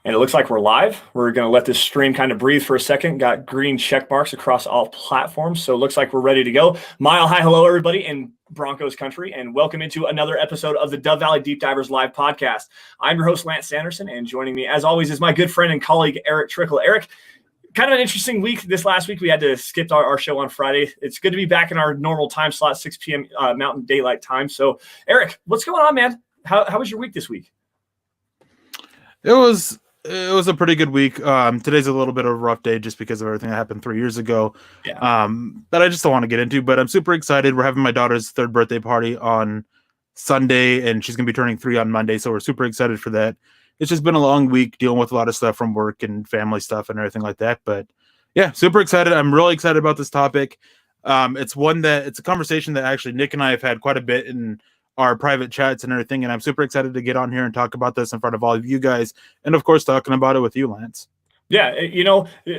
And it looks like we're live. We're going to let this stream kind of breathe for a second. Got green check marks across all platforms. So it looks like we're ready to go. Mile high hello, everybody in Broncos country, and welcome into another episode of the Dove Valley Deep Divers live podcast. I'm your host, Lance Sanderson, and joining me, as always, is my good friend and colleague, Erick Trickel. Erick, kind of an interesting week this last week. We had to skip our show on Friday. It's good to be back in our normal time slot, 6 p.m. Mountain Daylight Time. So, Erick, what's going on, man? How was your week this week? It was a pretty good week. Today's a little bit of a rough day just because of everything that happened 3 years ago. Yeah. That I just don't want to get into, but I'm super excited. We're having my daughter's third birthday party on Sunday, and she's going to be turning 3 on Monday, so we're super excited for that. It's just been a long week dealing with a lot of stuff from work and family stuff and everything like that, but yeah, super excited. I'm really excited about this topic. It's a conversation that actually Nick and I have had quite a bit in our private chats and everything, and I'm super excited to get on here and talk about this in front of all of you guys, and of course talking about it with you, Lance. Yeah,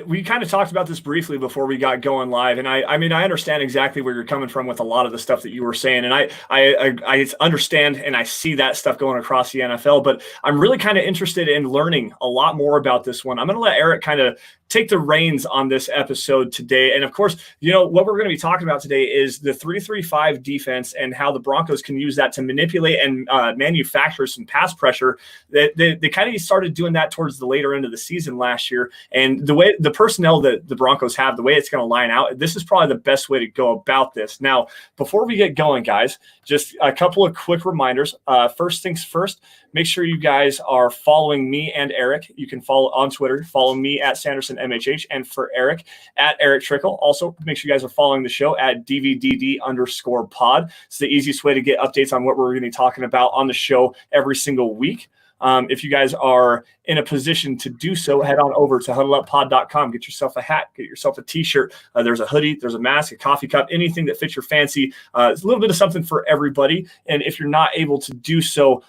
we kind of talked about this briefly before we got going live, and I mean, I understand exactly where you're coming from with a lot of the stuff that you were saying, and I understand and I see that stuff going across the NFL, but I'm really kind of interested in learning a lot more about this one. I'm going to let Erick kind of take the reins on this episode today. And of course, what we're going to be talking about today is the 3-3-5 defense and how the Broncos can use that to manipulate and manufacture some pass pressure. They kind of started doing that towards the later end of the season last year. And the way the personnel that the Broncos have, the way it's going to line out, this is probably the best way to go about this. Now, before we get going, guys, just a couple of quick reminders. First things first, make sure you guys are following me and Erick. You can follow on Twitter, follow me at Sanderson MHH, and for Erick at Erick Trickel. Also, make sure you guys are following the show at DVDD_pod. It's the easiest way to get updates on what we're going to be talking about on the show every single week. If you guys are in a position to do so, head on over to huddleuppod.com. Get yourself a hat, get yourself a t-shirt. There's a hoodie, there's a mask, a coffee cup, anything that fits your fancy. It's a little bit of something for everybody. And if you're not able to do so,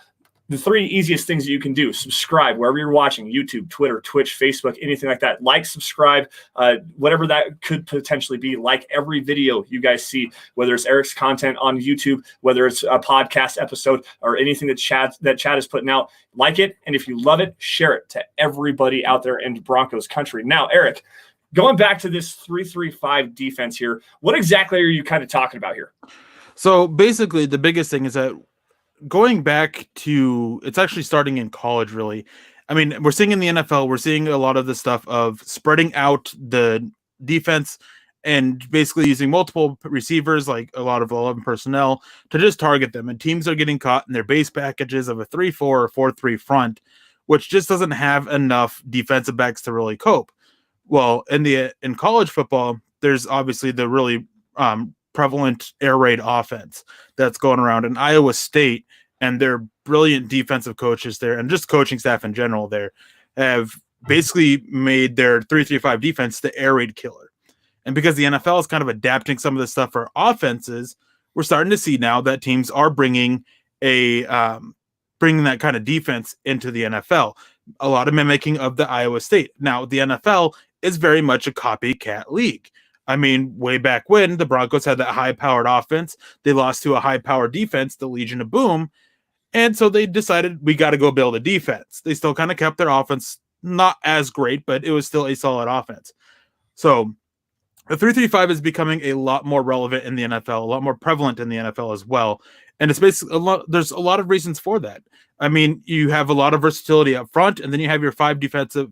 the 3 easiest things that you can do: subscribe wherever you're watching, YouTube, Twitter, Twitch, Facebook, anything like that. Like, subscribe, whatever that could potentially be. Like every video you guys see, whether it's Erick's content on YouTube, whether it's a podcast episode or anything that Chad is putting out. Like it, and if you love it, share it to everybody out there in Broncos country. Now, Erick, going back to this 3-3-5 defense here, what exactly are you kind of talking about here? So basically, the biggest thing is that going back to, it's actually starting in college, really. I mean, we're seeing in the NFL, we're seeing a lot of the stuff of spreading out the defense and basically using multiple receivers, like a lot of 11 personnel, to just target them. And teams are getting caught in their base packages of a 3-4 or 4-3 front, which just doesn't have enough defensive backs to really cope. Well, in college football, there's obviously the really prevalent air raid offense that's going around in Iowa State, and their brilliant defensive coaches there and just coaching staff in general there have basically made their 3-3-5 defense the air raid killer. And because the NFL is kind of adapting some of the stuff for offenses, we're starting to see now that teams are bringing that kind of defense into the NFL. A lot of mimicking of the Iowa State. Now, the NFL is very much a copycat league. I mean, way back when the Broncos had that high-powered offense, they lost to a high-powered defense, the Legion of Boom, and so they decided we got to go build a defense. They still kind of kept their offense not as great, but it was still a solid offense. So the 3-3-5 is becoming a lot more relevant in the NFL, a lot more prevalent in the NFL as well, and it's basically there's a lot of reasons for that. I mean, you have a lot of versatility up front, and then you have your five defensive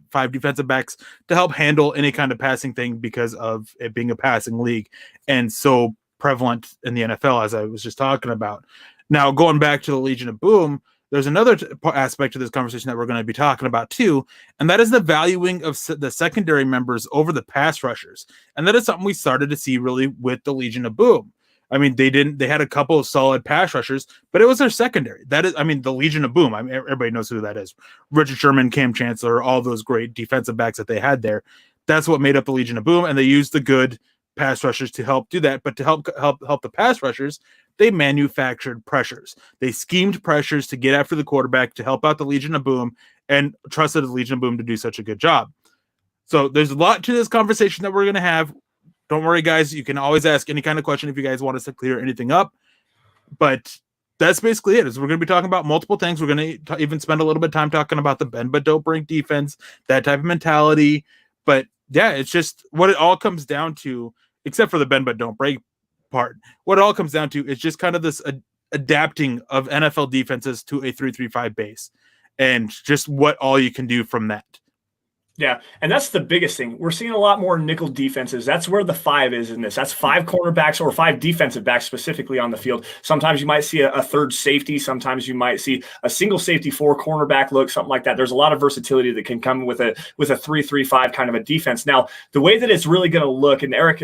backs to help handle any kind of passing thing because of it being a passing league and so prevalent in the NFL, as I was just talking about. Now, going back to the Legion of Boom, there's another aspect to this conversation that we're going to be talking about too, and that is the valuing of the secondary members over the pass rushers. And that is something we started to see really with the Legion of Boom. I mean, they had a couple of solid pass rushers, but it was their secondary. That is, I mean, the Legion of Boom. I mean, everybody knows who that is. Richard Sherman, Cam Chancellor, all those great defensive backs that they had there. That's what made up the Legion of Boom, and they used the good pass rushers to help do that. But to help the pass rushers, they manufactured pressures. They schemed pressures to get after the quarterback to help out the Legion of Boom, and trusted the Legion of Boom to do such a good job. So there's a lot to this conversation that we're going to have. Don't worry, guys. You can always ask any kind of question if you guys want us to clear anything up. But that's basically it. Is we're going to be talking about multiple things. We're going to even spend a little bit of time talking about the bend but don't break defense, that type of mentality. But yeah, it's just what it all comes down to, except for the bend but don't break part. What it all comes down to is just kind of this adapting of NFL defenses to a 3-3-5 base, and just what all you can do from that. Yeah, and that's the biggest thing. We're seeing a lot more nickel defenses. That's where the 5 is in this. That's 5 cornerbacks or 5 defensive backs specifically on the field. Sometimes you might see a third safety. Sometimes you might see a single safety 4 cornerback look, something like that. There's a lot of versatility that can come with a 3-3-5 kind of a defense. Now, the way that it's really going to look, and Eric,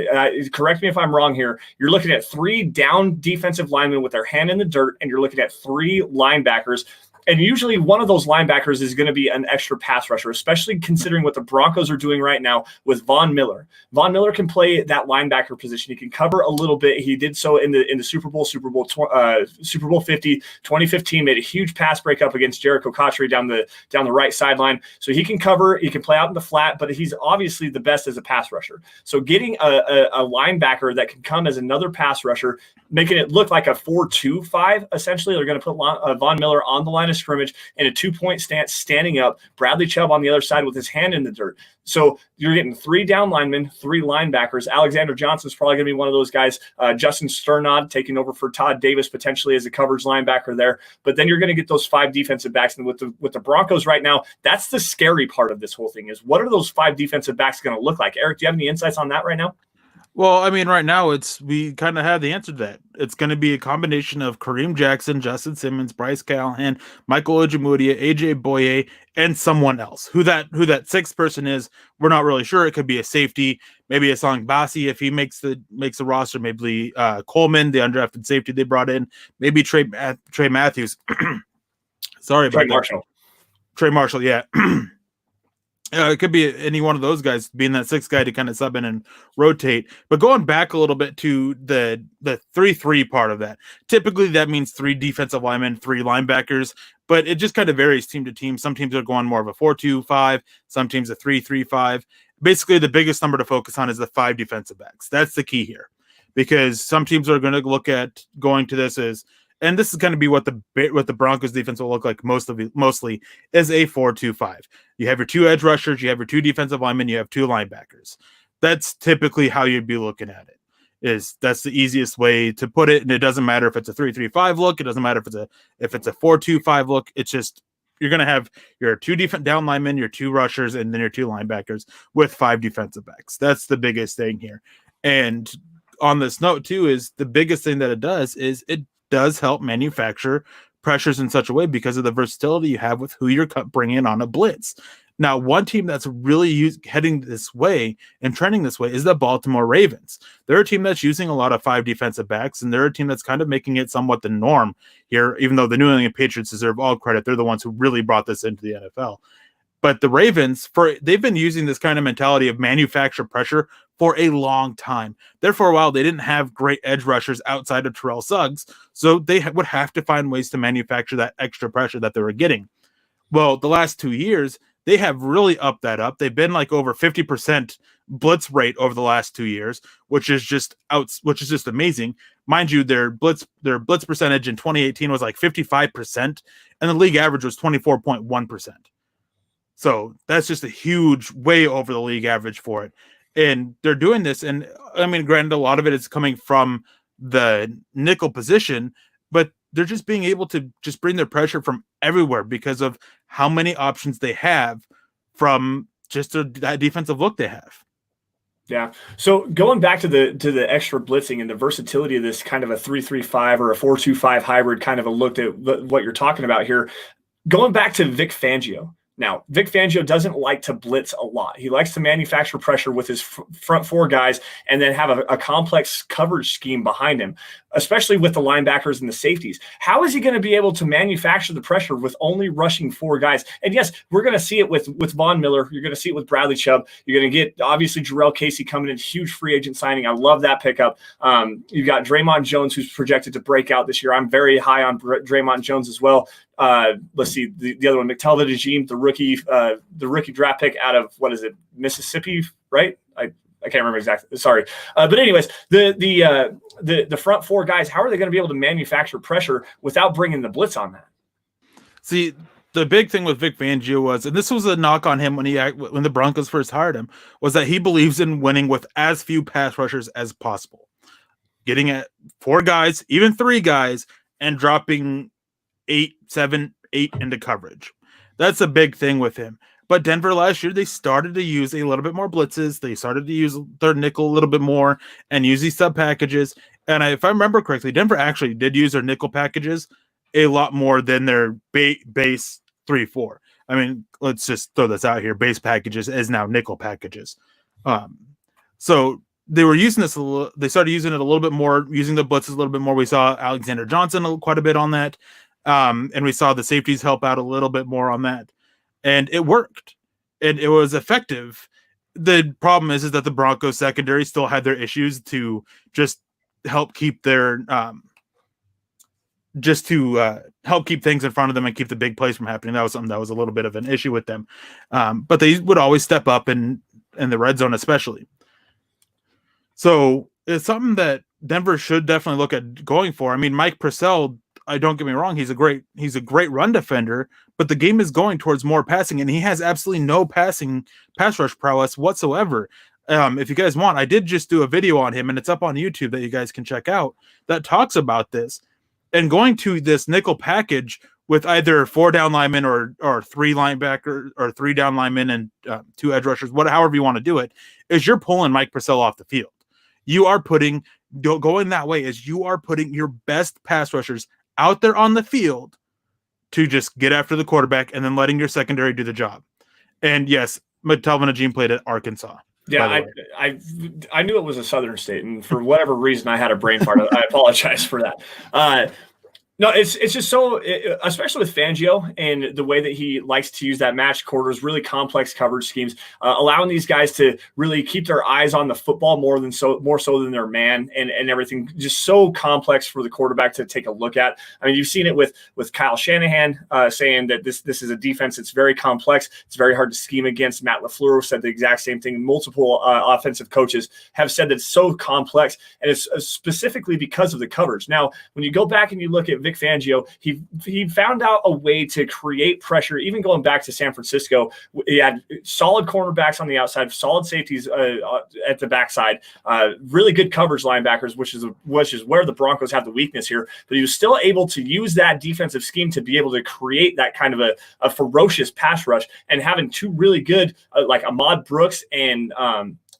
correct me if I'm wrong here, you're looking at 3 down defensive linemen with their hand in the dirt, and you're looking at 3 linebackers. And usually one of those linebackers is going to be an extra pass rusher, especially considering what the Broncos are doing right now with Von Miller. Von Miller can play that linebacker position. He can cover a little bit. He did so in the Super Bowl 50, 2015, made a huge pass breakup against Jericho Cotchery down the right sideline. So he can cover, he can play out in the flat, but he's obviously the best as a pass rusher. So getting a linebacker that can come as another pass rusher, making it look like a 4-2-5, essentially. They're going to put Von Miller on the line of scrimmage in a 2-point stance, standing up, Bradley Chubb on the other side with his hand in the dirt. So you're getting 3 down linemen, 3 linebackers. Alexander Johnson's probably going to be one of those guys. Justin Sternod taking over for Todd Davis potentially as a coverage linebacker there. But then you're going to get those 5 defensive backs. And with the Broncos right now, that's the scary part of this whole thing, is what are those 5 defensive backs going to look like? Eric, do you have any insights on that right now? Well, I mean, right now we kind of have the answer to that. It's going to be a combination of Kareem Jackson, Justin Simmons, Bryce Callahan, Michael Ojemudia, AJ Boye, and someone else. Who that 6th person is, we're not really sure. It could be a safety, maybe a Song Bassi if he makes the roster, maybe Coleman, the undrafted safety they brought in, maybe Trey Matthews. Sorry about that. Trey Marshall, yeah. It could be any one of those guys being that 6th guy to kind of sub in and rotate. But going back a little bit to the 3-3 part of that, typically that means 3 defensive linemen, 3 linebackers, but it just kind of varies team to team. Some teams are going more of a 4-2-5, some teams a 3-3-5. Basically, the biggest number to focus on is the 5 defensive backs. That's the key here, because some teams are going to look at going to this as, and this is going to be what the Broncos defense will look like mostly, is a 4-2-5. You have your 2 edge rushers, you have your 2 defensive linemen, you have 2 linebackers. That's typically how you'd be looking at it. That's the easiest way to put it, and it doesn't matter if it's a 3-3-5 look. It doesn't matter if it's a 4-2-5 look. It's just you're going to have your 2 down linemen, your 2 rushers, and then your 2 linebackers with 5 defensive backs. That's the biggest thing here. And on this note too, is the biggest thing that it does is it does help manufacture pressures in such a way because of the versatility you have with who you're bringing on a blitz. Now, one team that's really heading this way and trending this way is the Baltimore Ravens. They're a team that's using a lot of 5 defensive backs, and they're a team that's kind of making it somewhat the norm here, even though the New England Patriots deserve all credit. They're the ones who really brought this into the NFL. But the Ravens, they've been using this kind of mentality of manufacture pressure for a long time. There for a while, they didn't have great edge rushers outside of Terrell Suggs, so they would have to find ways to manufacture that extra pressure that they were getting. Well, the last 2 years, they have really upped that up. They've been like over 50% blitz rate over the last 2 years, which is just amazing. Mind you, their blitz percentage in 2018 was like 55%, and the league average was 24.1%. So that's just a huge, way over the league average for it. And they're doing this. And I mean, granted, a lot of it is coming from the nickel position, but they're just being able to just bring their pressure from everywhere because of how many options they have from just that defensive look they have. Yeah. So going back to the extra blitzing and the versatility of this kind of a 3-3-5 or a 4-2-5 hybrid kind of a look at what you're talking about here, going back to Vic Fangio. Now, Vic Fangio doesn't like to blitz a lot. He likes to manufacture pressure with his front 4 guys and then have a complex coverage scheme behind him, especially with the linebackers and the safeties. How is he going to be able to manufacture the pressure with only rushing 4 guys? And yes, we're going to see it with Von Miller. You're going to see it with Bradley Chubb. You're going to get, obviously, Jarrell Casey coming in, huge free agent signing. I love that pickup. You've got Draymond Jones, who's projected to break out this year. I'm very high on Draymond Jones as well. Let's see, the other one, McTelvin, the rookie draft pick out of, what is it, Mississippi, right? I I can't remember exactly. Sorry. But anyways, the front four guys, how are they going to be able to manufacture pressure without bringing the blitz on that? See, the big thing with Vic Fangio was, and this was a knock on him when the Broncos first hired him, was that he believes in winning with as few pass rushers as possible. Getting at 4 guys, even 3 guys, and dropping 8, 7, 8 into coverage. That's a big thing with him. But Denver last year, they started to use a little bit more blitzes. They started to use their nickel a little bit more and use these sub packages. And if I remember correctly, Denver actually did use their nickel packages a lot more than their base 3-4. I mean, let's just throw this out here. Base packages is now nickel packages. So they were using this they started using it a little bit more, using the blitzes a little bit more. We saw Alexander Johnson quite a bit on that. And we saw the safeties help out a little bit more on that. And it worked. And it was effective. The problem is that the Broncos secondary still had their issues to just help keep their help keep things in front of them and keep the big plays from happening. That was something that was a little bit of an issue with them. But they would always step up in the red zone, especially. So it's something that Denver should definitely look at going for. I mean, Mike Purcell, don't get me wrong, he's a great run defender, but the game is going towards more passing, and he has absolutely no pass rush prowess whatsoever. If you guys want, I did just do a video on him, and it's up on YouTube that you guys can check out that talks about this. And going to this nickel package with either 4 down linemen or 3 linebacker or 3 down linemen and 2 edge rushers, however you want to do it, is you're pulling Mike Purcell off the field. You are going that way is you are putting your best pass rushers out there on the field to just get after the quarterback and then letting your secondary do the job. And yes, Telvin Agim played at Arkansas. Yeah, I knew it was a Southern state, and for whatever reason, I had a brain fart. I apologize for that. No, it's just so, especially with Fangio and the way that he likes to use that match quarters, really complex coverage schemes, allowing these guys to really keep their eyes on the football more so than their man and everything. Just so complex for the quarterback to take a look at. I mean, you've seen it with Kyle Shanahan saying that this is a defense that's very complex. It's very hard to scheme against. Matt LaFleur said the exact same thing. Multiple offensive coaches have said that it's so complex, and it's specifically because of the coverage. Now, when you go back and you look at Vic Fangio, he found out a way to create pressure. Even going back to San Francisco, he had solid cornerbacks on the outside, solid safeties at the backside, really good coverage linebackers, which is where the Broncos have the weakness here. But he was still able to use that defensive scheme to be able to create that kind of a ferocious pass rush, and having 2 really good like Ahmad Brooks and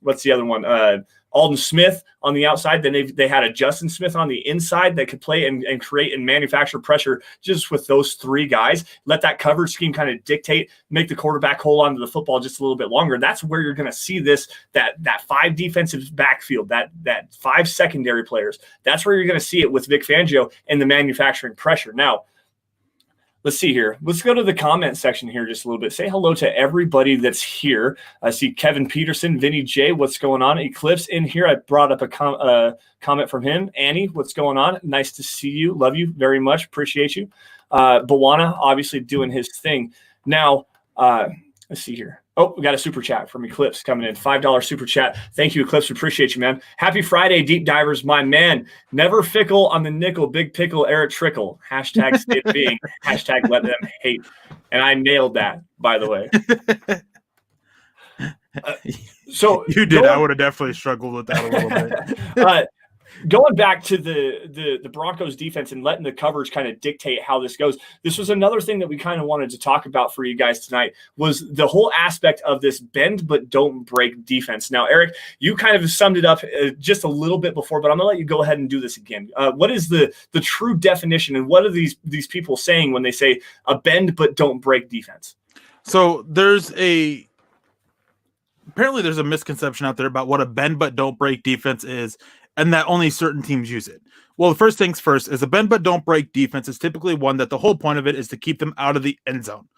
what's the other one? Alden Smith on the outside. Then they had a Justin Smith on the inside that could play and create and manufacture pressure just with those 3 guys. Let that coverage scheme kind of dictate, make the quarterback hold on to the football just a little bit longer. That's where you're going to see that 5 defensive backfield, that 5 secondary players. That's where you're going to see it with Vic Fangio and the manufacturing pressure. Now, let's see here. Let's go to the comment section here just a little bit. Say hello to everybody that's here. I see Kevin Peterson, Vinny J. What's going on? Eclipse in here. I brought up a comment from him. Annie, what's going on? Nice to see you. Love you very much. Appreciate you. Bawana, obviously doing his thing. Now, let's see here. Oh, we got a super chat from Eclipse coming in. $5 super chat. Thank you, Eclipse. Appreciate you, man. Happy Friday, Deep Divers, my man. Never fickle on the nickel. Big pickle, Erick Trickel. Hashtag state being. Hashtag let them hate. And I nailed that, by the way. So you did. I would have definitely struggled with that a little bit. Going back to the Broncos defense and letting the coverage kind of dictate how this goes, this was another thing that we kind of wanted to talk about for you guys tonight, was the whole aspect of this bend but don't break defense. Now, Erick, you kind of summed it up just a little bit before, but I'm going to let you go ahead and do this again. What is the true definition, and what are these people saying when they say a bend but don't break defense? So apparently there's a misconception out there about what a bend but don't break defense is, and that only certain teams use it. Well, the first things first is a bend but don't break defense is typically one that the whole point of it is to keep them out of the end zone.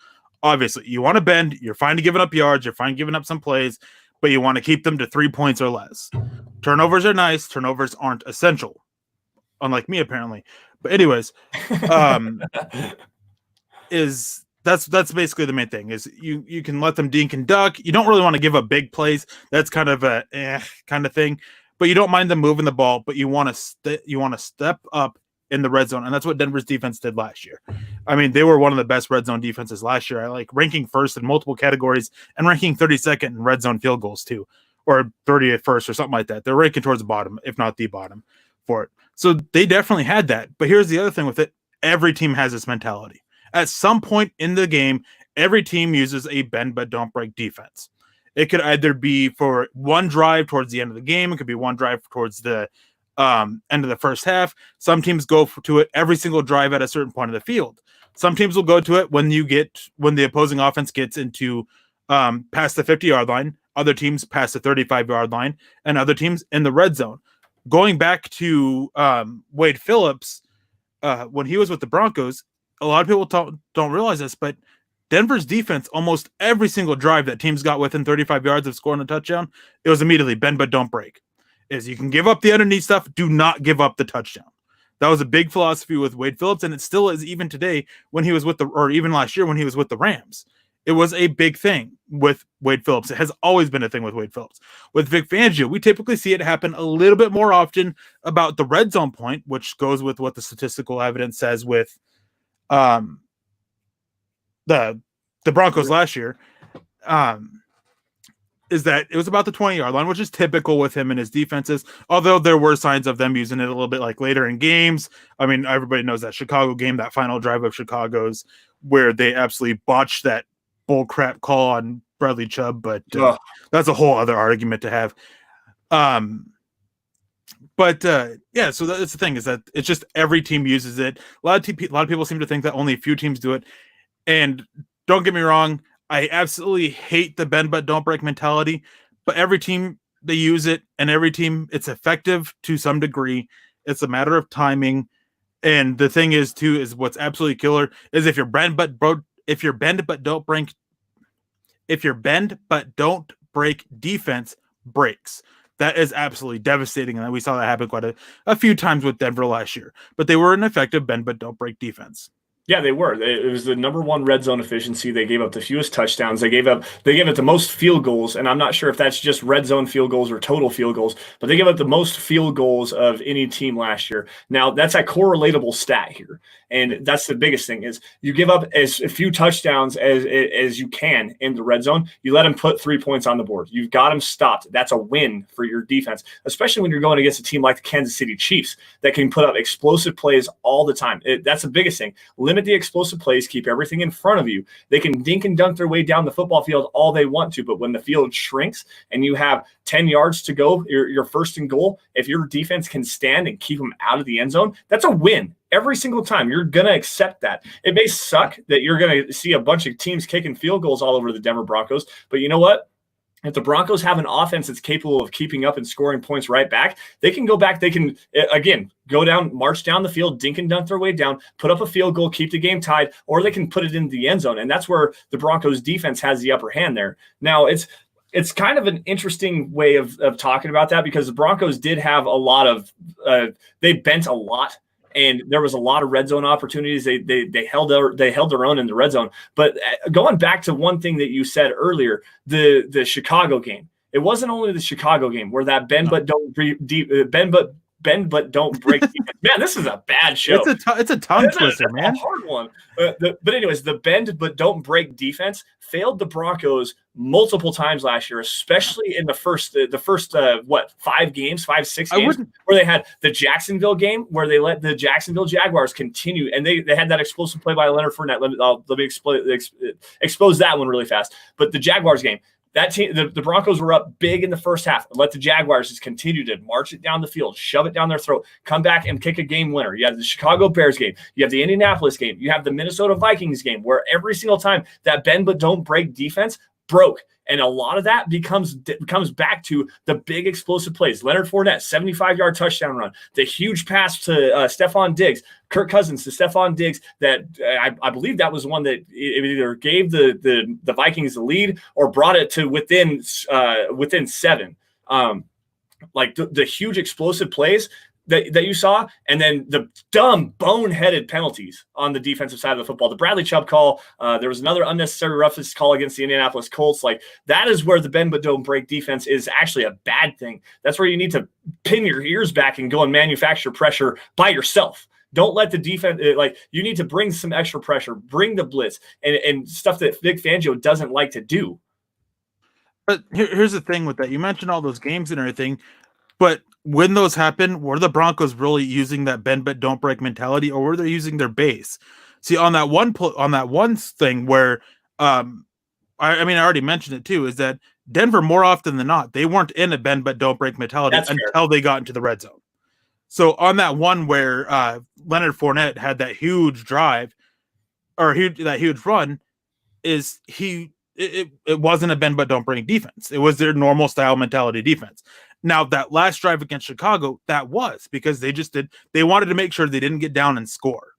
Obviously, you want to bend, you're fine to giving up yards, you're fine giving up some plays, but you want to keep them to 3 points or less. Turnovers are nice, turnovers aren't essential. Unlike me, apparently. But anyways, That's basically the main thing is you can let them dink and duck. You don't really want to give up big plays. That's kind of a kind of thing, but you don't mind them moving the ball. But you want to step up in the red zone, and that's what Denver's defense did last year. I mean, they were one of the best red zone defenses last year. I like ranking first in multiple categories and ranking 32nd in red zone field goals too, or 30th first or something like that. They're ranking towards the bottom, if not the bottom, for it. So they definitely had that. But here's the other thing with it: every team has this mentality. At some point in the game, every team uses a bend but don't break defense. It could either be for one drive towards the end of the game. It could be one drive towards the end of the first half. Some teams go to it every single drive at a certain point of the field. Some teams will go to it when the opposing offense gets into past the 50-yard line. Other teams past the 35-yard line, and other teams in the red zone. Going back to Wade Phillips, when he was with the Broncos, a lot of people don't realize this, but Denver's defense, almost every single drive that teams got within 35 yards of scoring a touchdown, it was immediately bend but don't break. Is you can give up the underneath stuff, do not give up the touchdown. That was a big philosophy with Wade Phillips, and it still is even today when he was or even last year when he was with the Rams. It was a big thing with Wade Phillips. It has always been a thing with Wade Phillips. With Vic Fangio, we typically see it happen a little bit more often about the red zone point, which goes with what the statistical evidence says with the Broncos last year, is that it was about the 20-yard line, which is typical with him and his defenses, although there were signs of them using it a little bit like later in games. I mean, everybody knows that Chicago game, that final drive of Chicago's, where they absolutely botched that bull crap call on Bradley Chubb, but that's a whole other argument to have. Yeah, so that's the thing, is that it's just every team uses it. A lot of people seem to think that only a few teams do it. And don't get me wrong, I absolutely hate the bend but don't break mentality, but every team, they use it, and every team, it's effective to some degree. It's a matter of timing. And the thing is too, is what's absolutely killer is if you're bend but don't break defense breaks. That is absolutely devastating, and we saw that happen quite a few times with Denver last year. But they were an effective bend but don't break defense. Yeah, they were. It was the number one red zone efficiency. They gave up the fewest touchdowns. They gave up the most field goals, and I'm not sure if that's just red zone field goals or total field goals, but they gave up the most field goals of any team last year. Now, that's a correlatable stat here, and that's the biggest thing is you give up as few touchdowns as you can in the red zone. You let them put 3 points on the board. You've got them stopped. That's a win for your defense, especially when you're going against a team like the Kansas City Chiefs that can put up explosive plays all the time. That's the biggest thing. Limit the explosive plays, keep everything in front of you. They can dink and dunk their way down the football field all they want to, but when the field shrinks and you have 10 yards to go, you're first and goal, if your defense can stand and keep them out of the end zone, that's a win. Every single time, you're going to accept that. It may suck that you're going to see a bunch of teams kicking field goals all over the Denver Broncos, but you know what? If the Broncos have an offense that's capable of keeping up and scoring points right back, they can go back. They can, again, go down, march down the field, dink and dunk their way down, put up a field goal, keep the game tied, or they can put it into the end zone. And that's where the Broncos defense has the upper hand there. Now, it's kind of an interesting way of talking about that because the Broncos did have a lot of they bent a lot. And there was a lot of red zone opportunities. They held their own in the red zone. But going back to one thing that you said earlier, the Chicago game. It wasn't only the Chicago game where that bend but don't break defense. Man, this is a bad show. It's a tongue twister, man. A hard one. But anyways, the bend but don't break defense failed the Broncos multiple times last year, especially in the first 5 games, 6 games, where they had the Jacksonville game where they let the Jacksonville Jaguars continue, and they had that explosive play by Leonard Fournette. Let me expose that one really fast. But the Jaguars game, that team, the Broncos were up big in the first half. Let the Jaguars just continue to march it down the field, shove it down their throat, come back and kick a game winner. You have the Chicago Bears game. You have the Indianapolis game. You have the Minnesota Vikings game where every single time that bend but don't break defense broke. And a lot of that comes back to the big explosive plays. Leonard Fournette, 75-yard touchdown run. The huge pass to Stephon Diggs. Kirk Cousins to Stephon Diggs that I believe that was one that it either gave the Vikings the lead or brought it to within 7. Like the huge explosive plays, that you saw, and then the dumb, boneheaded penalties on the defensive side of the football. The Bradley Chubb call, there was another unnecessary roughness call against the Indianapolis Colts. Like, that is where the bend but don't break defense is actually a bad thing. That's where you need to pin your ears back and go and manufacture pressure by yourself. Don't let the defense, you need to bring some extra pressure, bring the blitz, and stuff that Vic Fangio doesn't like to do. But here's the thing with that. You mentioned all those games and everything, but when those happen, were the Broncos really using that bend but don't break mentality, or were they using their base? See, on that one thing where, I already mentioned it too, is that Denver, more often than not, they weren't in a bend but don't break mentality until they got into the red zone. So on that one where Leonard Fournette had that huge drive, or that huge run, it wasn't a bend but don't break defense. It was their normal style mentality defense. Now, that last drive against Chicago, that was because they wanted to make sure they didn't get down and score.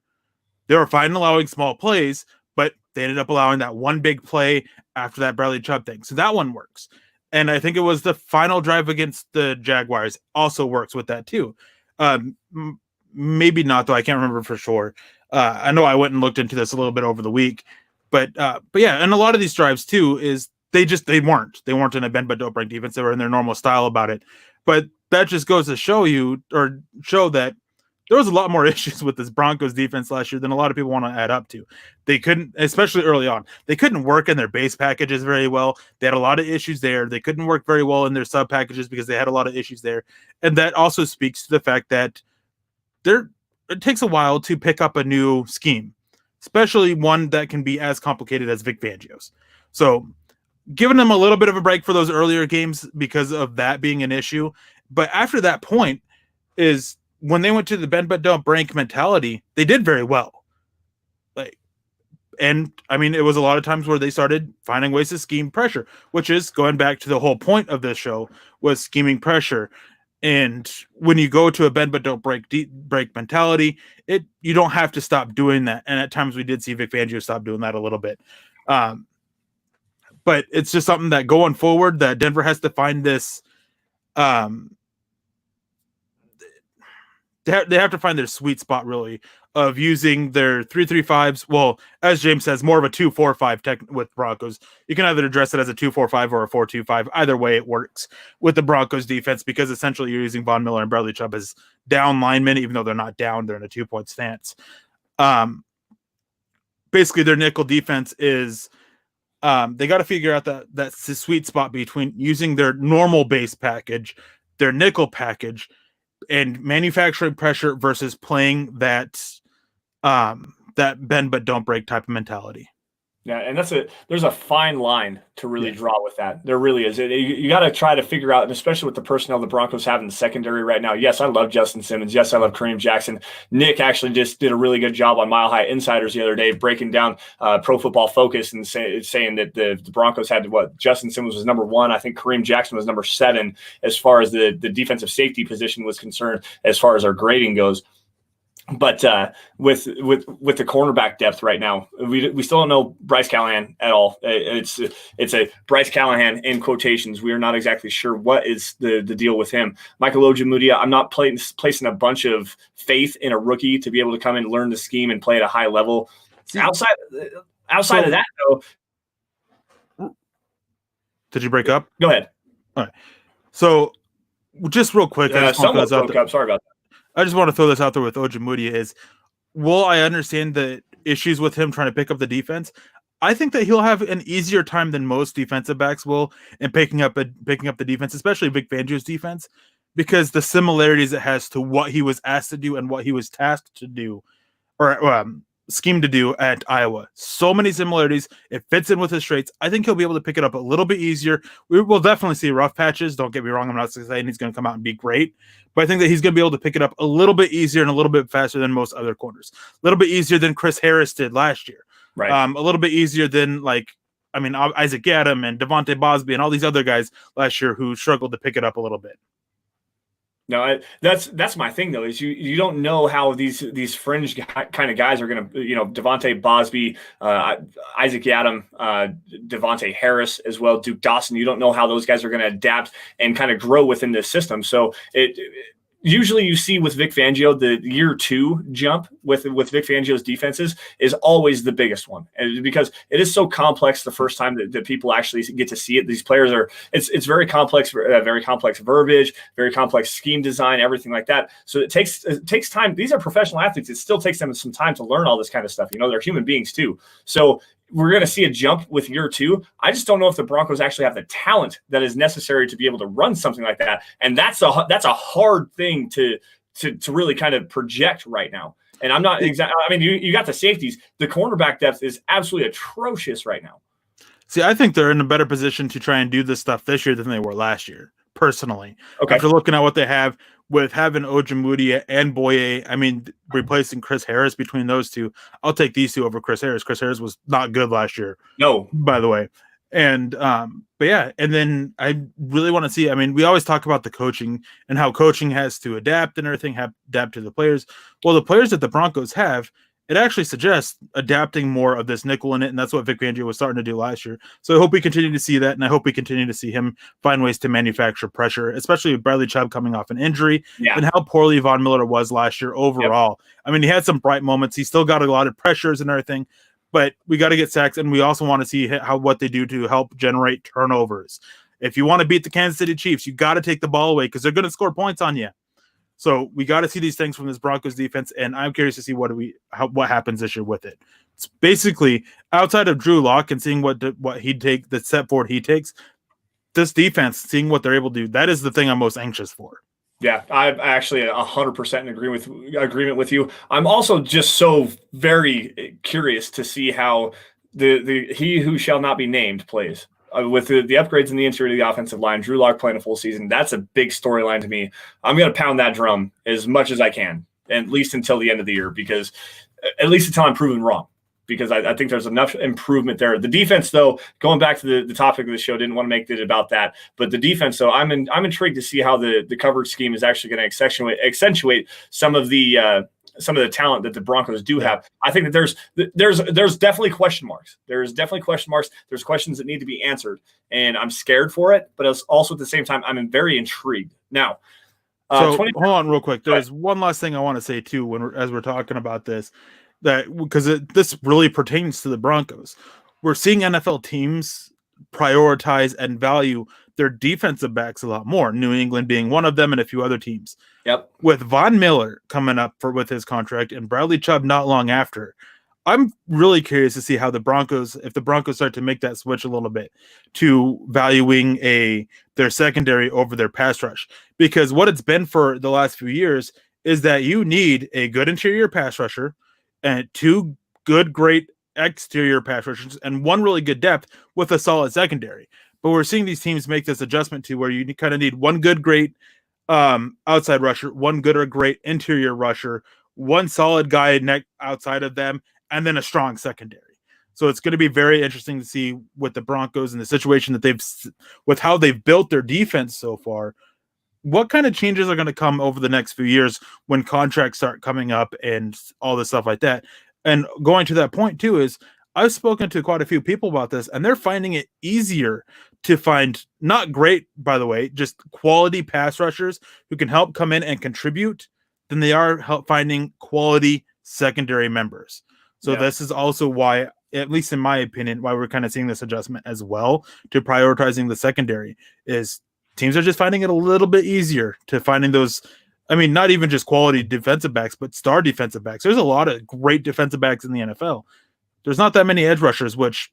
They were fine allowing small plays, but they ended up allowing that one big play after that Bradley Chubb thing. So that one works. And I think it was the final drive against the Jaguars also works with that too. Maybe not, though. I can't remember for sure. I know I went and looked into this a little bit over the week, but yeah, and a lot of these drives too is they weren't in a bend but don't break defense. They were in their normal style about it. But that just goes to show that there was a lot more issues with this Broncos defense last year than a lot of people want to add up to. They couldn't, especially early on, they couldn't work in their base packages very well. They had a lot of issues there. They couldn't work very well in their sub packages because they had a lot of issues there. And that also speaks to the fact that it takes a while to pick up a new scheme, especially one that can be as complicated as Vic Fangio's. So giving them a little bit of a break for those earlier games because of that being an issue. But after that point is when they went to the bend but don't break mentality, they did very well. It was a lot of times where they started finding ways to scheme pressure, which is going back to the whole point of this show, was scheming pressure. And when you go to a bend but don't break mentality, you don't have to stop doing that. And at times we did see Vic Fangio stop doing that a little bit. But it's just something that going forward that Denver has to find this. They have to find their sweet spot, really, of using their 3-3-5s. Well, as James says, more of a 2-4-5 with Broncos. You can either address it as a 2-4-5 or a 4-2-5. Either way, it works with the Broncos defense because essentially you're using Von Miller and Bradley Chubb as down linemen, even though they're not down. They're in a 2-point stance. Basically, their nickel defense is they got to figure out that sweet spot between using their normal base package, their nickel package, and manufacturing pressure versus playing that bend but don't break type of mentality. Yeah, and there's a fine line to really draw with that. There really is. You got to try to figure out, and especially with the personnel the Broncos have in the secondary right now. Yes, I love Justin Simmons. Yes, I love Kareem Jackson. Nick actually just did a really good job on Mile High Insiders the other day, breaking down Pro Football Focus and saying that the Broncos had Justin Simmons was number 1. I think Kareem Jackson was number 7 as far as the defensive safety position was concerned, as far as our grading goes. But with the cornerback depth right now, we still don't know Bryce Callahan at all. It's a Bryce Callahan in quotations. We are not exactly sure what is the deal with him. Michael Ojemudia, I'm not placing a bunch of faith in a rookie to be able to come and learn the scheme and play at a high level. Outside of that, though. Did you break up? Go ahead. All right. So just real quick, someone broke up. Sorry about that. I just want to throw this out there with Ojemudia is, while I understand the issues with him trying to pick up the defense, I think that he'll have an easier time than most defensive backs will in picking up the defense, especially Vic Fangio's defense, because the similarities it has to what he was asked to do and what he was tasked to do, or schemed to do at Iowa. So many similarities. It fits in with his traits. I think he'll be able to pick it up a little bit easier. We will definitely see rough patches. Don't get me wrong. I'm not saying he's going to come out and be great, but I think that he's going to be able to pick it up a little bit easier and a little bit faster than most other corners. A little bit easier than Chris Harris did last year. Right. A little bit easier than Isaac Adam and Devontae Bosby and all these other guys last year who struggled to pick it up a little bit. No, that's my thing though. Is you don't know how these fringe kind of guys are going to, Devontae Bosby, Isaac Adam, Devontae Harris as well, Duke Dawson. You don't know how those guys are going to adapt and kind of grow within this system. So usually you see with Vic Fangio, the year 2 jump with Vic Fangio's defenses is always the biggest one, and because it is so complex the first time that people actually get to see it. These players are it's very complex verbiage, very complex scheme design, everything like that. So it takes time. These are professional athletes. It still takes them some time to learn all this kind of stuff. They're human beings too. So we're going to see a jump with year 2. I just don't know if the Broncos actually have the talent that is necessary to be able to run something like that. And that's a hard thing to really kind of project right now. And I'm not exactly, I mean, you got the safeties. The cornerback depth is absolutely atrocious right now. See, I think they're in a better position to try and do this stuff this year than they were last year, personally. Okay. After looking at what they have with having Ojimudi and Boye, I mean, replacing Chris Harris between those two, I'll take these two over Chris Harris. Chris Harris was not good last year. No. By the way. And, but yeah, and then I really want to see, I mean, we always talk about the coaching and how coaching has to adapt and everything, adapt to the players. Well, the players that the Broncos have, it actually suggests adapting more of this nickel in it, and that's what Vic Fangio was starting to do last year. So I hope we continue to see that, and I hope we continue to see him find ways to manufacture pressure, especially with Bradley Chubb coming off an injury, and how poorly Von Miller was last year overall. Yep. I mean, he had some bright moments. He still got a lot of pressures and everything, but we got to get sacks, and we also want to see what they do to help generate turnovers. If you want to beat the Kansas City Chiefs, you got to take the ball away because they're going to score points on you. So we got to see these things from this Broncos defense, and I'm curious to see what happens this year with it. It's basically outside of Drew Lock and seeing what he'd take, the step forward he takes. This defense, seeing what they're able to do, that is the thing I'm most anxious for. Yeah, I'm actually 100% in agreement with you. I'm also just so very curious to see how the he who shall not be named plays. With the upgrades in the interior of the offensive line, Drew Lock playing a full season, that's a big storyline to me. I'm going to pound that drum as much as I can, at least until the end of the year, because at least until I'm proven wrong, because I think there's enough improvement there. The defense, though, going back to the topic of the show, didn't want to make it about that, but the defense, though, I'm intrigued to see how the coverage scheme is actually going to accentuate some of the talent that the Broncos do have. I think that there's definitely question marks. There's definitely question marks. There's questions that need to be answered, and I'm scared for it, but also at the same time, I'm very intrigued. Now, hold on real quick. There's one last thing I want to say too, as we're talking about this, that because this really pertains to the Broncos. We're seeing NFL teams prioritize and value their defensive backs a lot more. New England being one of them, and a few other teams. Yep. With Von Miller coming up with his contract and Bradley Chubb not long after, I'm really curious to see how if the Broncos start to make that switch a little bit to valuing their secondary over their pass rush. Because what it's been for the last few years is that you need a good interior pass rusher and two great exterior pass rushers and one really good depth with a solid secondary. But we're seeing these teams make this adjustment to where you kind of need one good, great outside rusher, one good or great interior rusher, one solid guy outside of them, and then a strong secondary. So it's going to be very interesting to see with the Broncos and the situation that with how they've built their defense so far, what kind of changes are going to come over the next few years when contracts start coming up and all this stuff like that. And going to that point too is I've spoken to quite a few people about this, and they're finding it easier to find, not great, by the way, just quality pass rushers who can help come in and contribute than they are finding quality secondary members. So This is also why, at least in my opinion, why we're kind of seeing this adjustment as well to prioritizing the secondary is teams are just finding it a little bit easier to finding those. I mean, not even just quality defensive backs, but star defensive backs. There's a lot of great defensive backs in the NFL. There's not that many edge rushers, which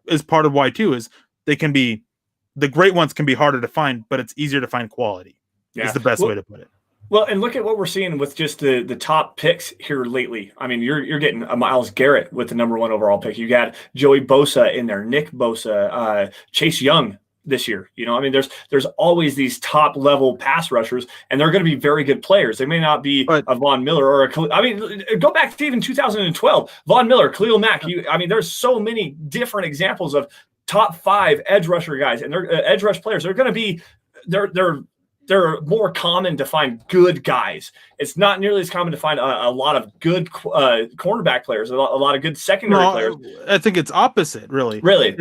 is part of why too, is the great ones can be harder to find, but it's easier to find quality. Is the best way to put it. Well, and look at what we're seeing with just the top picks here lately. I mean, you're getting a Myles Garrett with the number 1 overall pick. You got Joey Bosa in there, Nick Bosa, Chase Young this year. I mean, there's always these top level pass rushers, and they're going to be very good players. They may not be a Von Miller or go back to even 2012, Von Miller, Khalil Mack. There's so many different examples of top 5 edge rusher guys, and they're edge rush players. They're going to be they're more common to find good guys. It's not nearly as common to find a lot of good cornerback players, a lot of good secondary players. I think it's opposite, really. Really,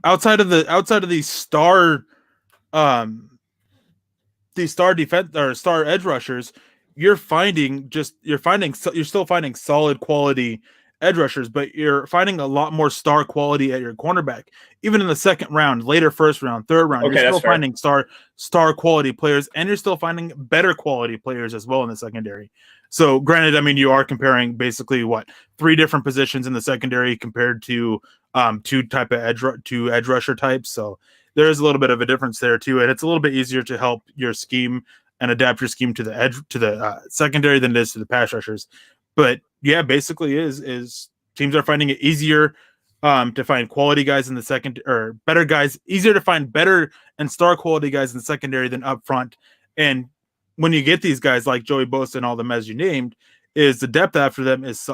outside of these star defense or star edge rushers, you're still finding solid quality edge rushers, but you're finding a lot more star quality at your cornerback. Even in the second round, later first round, third round, Okay, you're still that's fair. finding star quality players, and you're still finding better quality players as well in the secondary. So granted, I mean, you are comparing basically three different positions in the secondary compared to two edge rusher types. So there is a little bit of a difference there too, and it's a little bit easier to help your scheme and adapt your scheme to the secondary than it is to the pass rushers. But yeah, basically is teams are finding it easier to find quality guys in the second, or better guys, easier to find better and star quality guys in the secondary than up front. And when you get these guys like Joey Bosa and all them as you named, is the depth after them is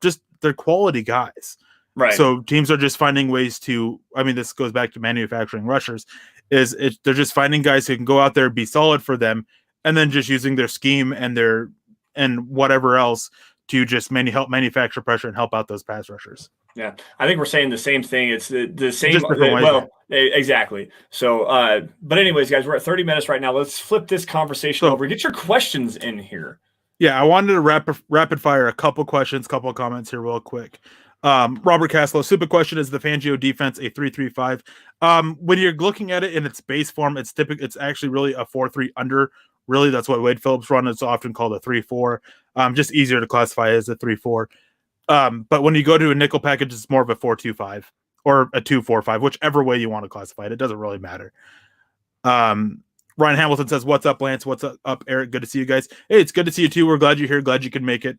just they're quality guys. Right. So teams are just finding ways to, I mean, this goes back to manufacturing rushers, they're just finding guys who can go out there, be solid for them, and then just using their scheme and whatever else to just help manufacture pressure and help out those pass rushers. Yeah, I think we're saying the same thing. It's the same. Just different ways. Exactly. So, but anyways, guys, we're at 30 minutes right now. Let's flip this conversation over. Get your questions in here. Yeah, I wanted to rapid fire a couple questions, couple comments here real quick. Robert Caslow, super question: is the Fangio defense a 3-3-5? When you're looking at it in its base form, it's actually really a 4-3 under. Really, that's what Wade Phillips run. It's often called a 3-4. Just easier to classify as a 3-4. But when you go to a nickel package, it's more of a 4-2-5 or a 2-4-5, whichever way you want to classify it. It doesn't really matter. Ryan Hamilton says, "What's up, Lance? What's up, Eric? Good to see you guys. Hey, it's good to see you too. We're glad you're here. Glad you could make it."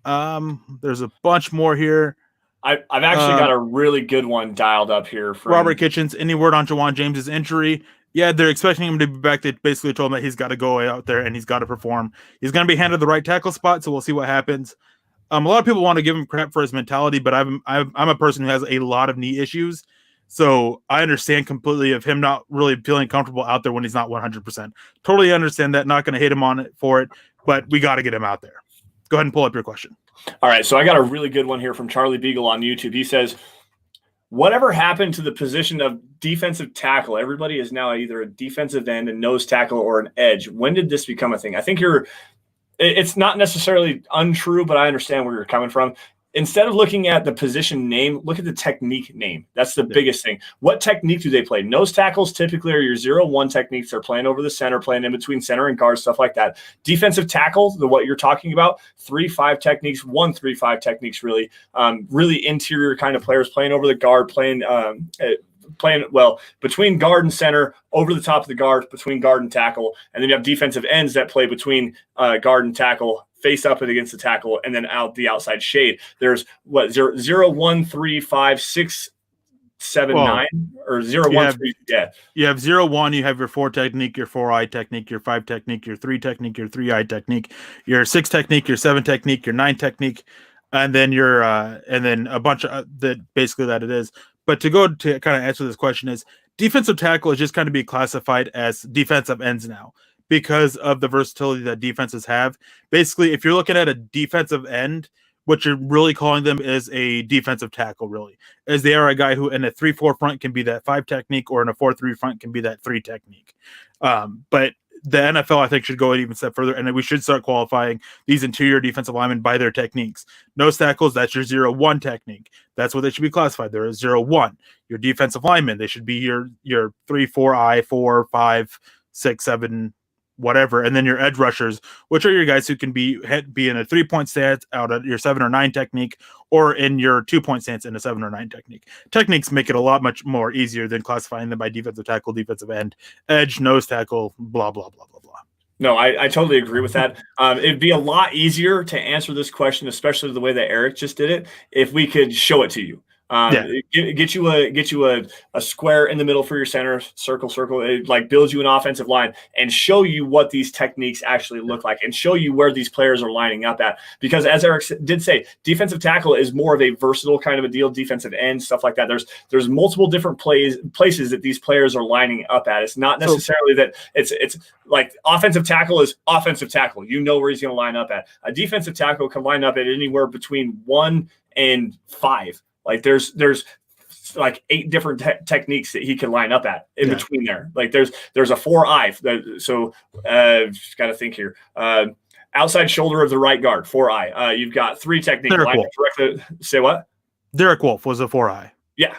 There's a bunch more here. I've actually got a really good one dialed up here from Robert Kitchens. Any word on Jawan James's injury? Yeah, they're expecting him to be back. They basically told him that he's got to go out there and he's got to perform. He's going to be handed the right tackle spot, so we'll see what happens. A lot of people want to give him crap for his mentality, but I'm a person who has a lot of knee issues, so I understand completely of him not really feeling comfortable out there when he's not 100%. Totally understand that. Not going to hate him on it for it, but we got to get him out there. Go ahead and pull up your question. All right, so I got a really good one here from Charlie Beagle on YouTube. He says, whatever happened to the position of defensive tackle? Everybody is now either a defensive end, a nose tackle, or an edge. When did this become a thing? I think it's not necessarily untrue, but I understand where you're coming from. Instead of looking at the position name, look at the technique name. That's the biggest thing. What technique do they play? Nose tackles typically are your 0-1 techniques. They're playing over the center, playing in between center and guard, stuff like that. Defensive tackle, what you're talking about, 3-5 techniques, 1-3-5 techniques, really. Really interior kind of players playing over the guard, playing between guard and center, over the top of the guard, between guard and tackle. And then you have defensive ends that play between guard and tackle, face up and against the tackle, and then out the outside shade. There's 0, 1, 3, 5, 6, 7, 9, or 0, 1, 3. Yeah. You have 0-1, you have your 4 technique, your 4-eye technique, your 5 technique, your 3 technique, your 3-eye technique, your 6 technique, your 7 technique, your 9 technique, and then your and then a bunch of that it is. But to go to kind of answer this question is defensive tackle is just kind of be classified as defensive ends now because of the versatility that defenses have. Basically, if you're looking at a defensive end, what you're really calling them is a defensive tackle, really, as they are a guy who in a 3-4 front can be that 5 technique, or in a 4-3 front can be that 3 technique. But the NFL, I think, should go an even step further, and we should start qualifying these interior defensive linemen by their techniques. Nose tackles, that's your 0-1 technique. That's what they should be classified. They're a 0-1. Your defensive linemen, they should be your 3-4-eye, 4, 5, 6, 7, whatever. And then your edge rushers, which are your guys who can be in a 3-point stance out of your 7 or 9 technique, or in your 2-point stance in a 7 or 9 technique. Techniques make it a lot much more easier than classifying them by defensive tackle, defensive end, edge, nose tackle, blah, blah, blah, blah, blah. No, I totally agree with that. It'd be a lot easier to answer this question, especially the way that Eric just did it, if we could show it to you. Get you a square in the middle for your center, circle. It like builds you an offensive line and show you what these techniques actually look like, and show you where these players are lining up at. Because as Eric did say, defensive tackle is more of a versatile kind of a deal. Defensive end, stuff like that. There's multiple different places that these players are lining up at. It's not necessarily that it's like offensive tackle is offensive tackle. You know where he's going to line up at. A defensive tackle can line up at anywhere between 1 and 5. Like there's like 8 different techniques that he could line up at in between there. Like there's a 4-eye. So just got to think here. Outside shoulder of the right guard, 4-eye. You've got 3 techniques. Directly, say what? Derek Wolfe was a 4-eye. Yeah.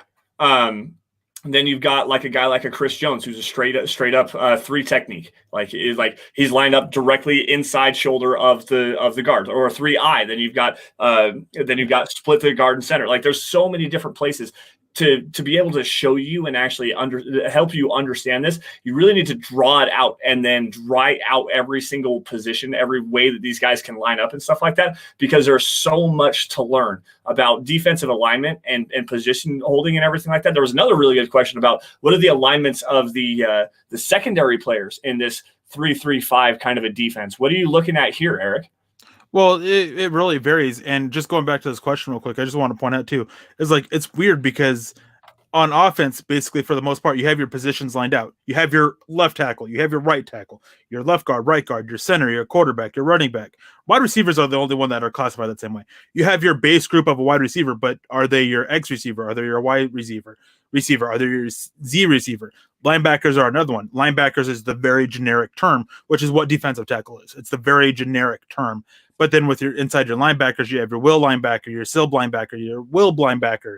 Then you've got like a guy like a Chris Jones, who's a straight up 3 technique. Like he's lined up directly inside shoulder of the guard, or a 3-eye. Then you've got split the guard and center. Like there's so many different places to be able to show you and actually help you understand this. You really need to draw it out and then write out every single position, every way that these guys can line up and stuff like that, because there's so much to learn about defensive alignment and position holding and everything like that. There was another really good question about what are the alignments of the secondary players in this 3-3-5 kind of a defense. What are you looking at here, Eric? Well, it really varies. And just going back to this question real quick, I just want to point out too, is like, it's weird because on offense, basically for the most part, you have your positions lined out. You have your left tackle, you have your right tackle, your left guard, right guard, your center, your quarterback, your running back. Wide receivers are the only one that are classified that same way. You have your base group of a wide receiver, but are they your X receiver? Are they your Y receiver? Are they your Z receiver? Linebackers are another one. Linebackers is the very generic term, which is what defensive tackle is. It's the very generic term. But then with your inside your linebackers, you have your will linebacker, your SILB linebacker, your will linebacker,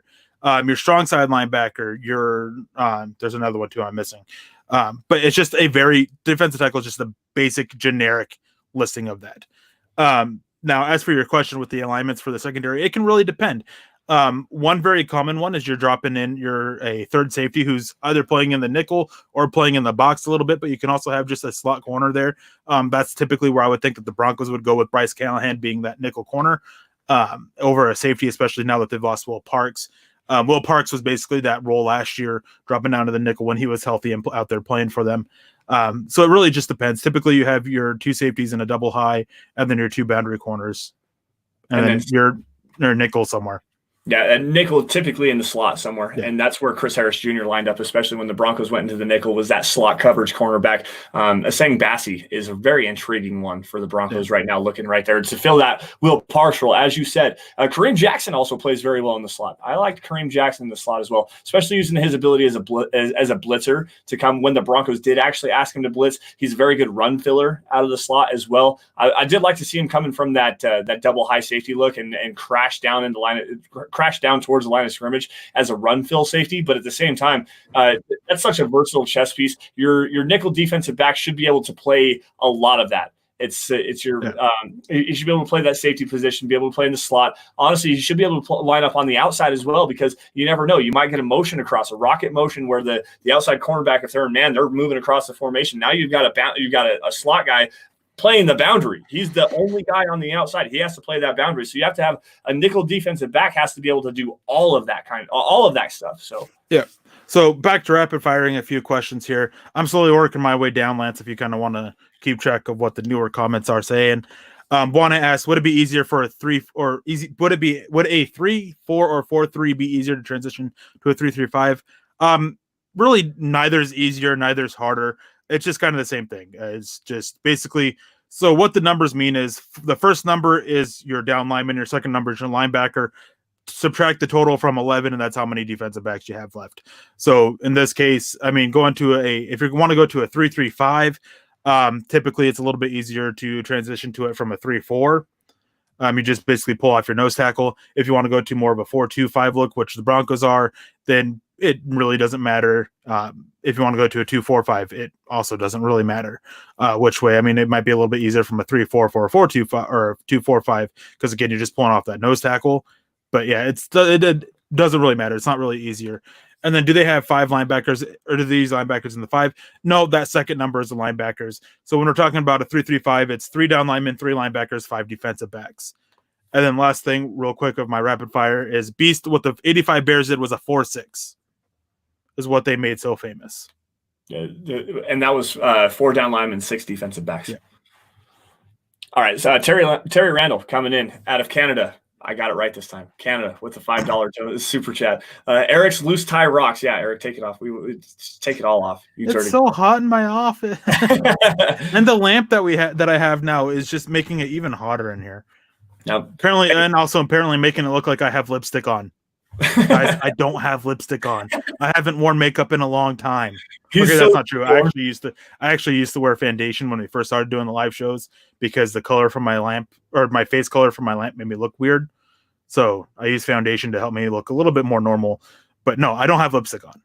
your strong side linebacker, your there's another one too I'm missing. But it's just a very defensive tackle is just the basic generic listing of that. Now, as for your question with the alignments for the secondary, it can really depend. One very common one is you're dropping in a third safety who's either playing in the nickel or playing in the box a little bit, but you can also have just a slot corner there. That's typically where I would think that the Broncos would go with Bryce Callahan being that nickel corner over a safety, especially now that they've lost Will Parks. Will Parks was basically that role last year, dropping down to the nickel when he was healthy and out there playing for them. So it really just depends. Typically you have your 2 safeties and a double high, and then your 2 boundary corners, and then your nickel somewhere. Yeah, and nickel typically in the slot somewhere, and that's where Chris Harris Jr. lined up, especially when the Broncos went into the nickel, was that slot coverage cornerback. Aseng Bassi is a very intriguing one for the Broncos right now, looking right there to fill that Will Partial, as you said. Kareem Jackson also plays very well in the slot. I liked Kareem Jackson in the slot as well, especially using his ability as a blitzer to come when the Broncos did actually ask him to blitz. He's a very good run filler out of the slot as well. I did like to see him coming from that double high safety look and crash down in the line. Crash down towards the line of scrimmage as a run fill safety, but at the same time, that's such a versatile chess piece. Your nickel defensive back should be able to play a lot of that. It's your you should be able to play that safety position, be able to play in the slot. Honestly, you should be able to line up on the outside as well, because you never know. You might get a motion across, a rocket motion where the outside cornerback, if they're in man, they're moving across the formation. Now you've got a slot guy playing the boundary. He's the only guy on the outside. He has to play that boundary. So you have to have a nickel defensive back has to be able to do all of that stuff. So yeah. So back to rapid firing a few questions here. I'm slowly working my way down, Lance, if you kind of want to keep track of what the newer comments are saying. Want to ask, would it be easier for would a 3-4 or 4-3 be easier to transition to a 3-3-5? Really neither is easier, neither is harder. It's just kind of the same thing. It's just basically, so what the numbers mean is the first number is your down lineman, your second number is your linebacker. Subtract the total from 11, and that's how many defensive backs you have left. So in this case, I mean, if you want to go to a 3-3-5, typically it's a little bit easier to transition to it from a 3-4. You just basically pull off your nose tackle. If you want to go to more of a 4-2-5 look, which the Broncos are, then it really doesn't matter. If you want to go to a 2-4-5, it also doesn't really matter which way. I mean, it might be a little bit easier from a 3-4 for a 4-2-5 or 2-4-5, because again, you're just pulling off that nose tackle. But yeah, it doesn't really matter. It's not really easier. And then do they have 5 linebackers, or do these linebackers in the 5? No, that second number is the linebackers. So when we're talking about a 3-3-5, it's 3 down linemen, 3 linebackers, 5 defensive backs. And then last thing, real quick, of my rapid fire is Beast. What the 85 Bears did was a 4-6, is what they made so famous. Yeah, and that was 4 down linemen, 6 defensive backs. Yeah. All right, so Terry Randall coming in out of Canada. I got it right this time. Canada with the $5 super chat. Eric's loose tie rocks. Yeah, Eric, take it off. We take it all off. It's so hot in my office, and the lamp that I have now is just making it even hotter in here. Now, apparently making it look like I have lipstick on. Guys, I don't have lipstick on. I haven't worn makeup in a long time. He's Okay, so that's not true. scorned. I actually used to wear foundation when we first started doing the live shows because the color from my lamp or my face color from my lamp made me look weird. So I use foundation to help me look a little bit more normal. But no, I don't have lipstick on.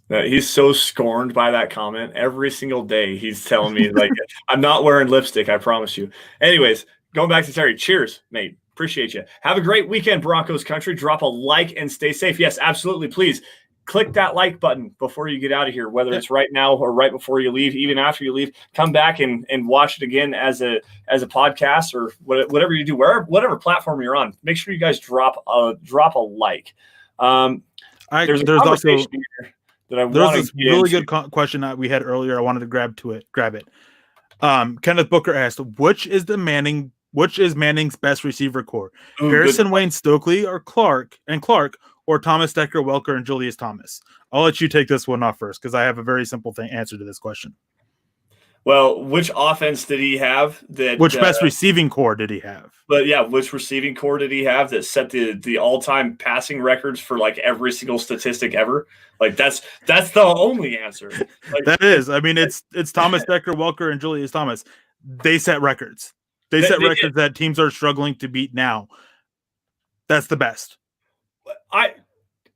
He's so scorned by that comment. Every single day he's telling me, like, I'm not wearing lipstick, I promise you. Anyways, going back to Terry, cheers, mate. Appreciate you. Have a great weekend, Broncos country. Drop a like and stay safe. Yes, absolutely. Please click that like button before you get out of here, whether it's right now or right before you leave, even after you leave. Come back and watch it again as a podcast or whatever you do, whatever platform you're on. Make sure you guys drop a like. There's also here that I there's want this really good question that we had earlier. I wanted to grab it. Kenneth Booker asked, which is Manning's best receiver core? Harrison, Wayne Stokely, or Clark, or Thomas Decker, Welker, and Julius Thomas? I'll let you take this one off first because I have a very simple answer to this question. Well, which offense did he have? Which best receiving core did he have? But yeah, which receiving core did he have that set the all-time passing records for like every single statistic ever? Like that's the only answer. Like, that is. I mean, it's Thomas Decker, Welker, and Julius Thomas. They set records. They set records that teams are struggling to beat now. That's the best.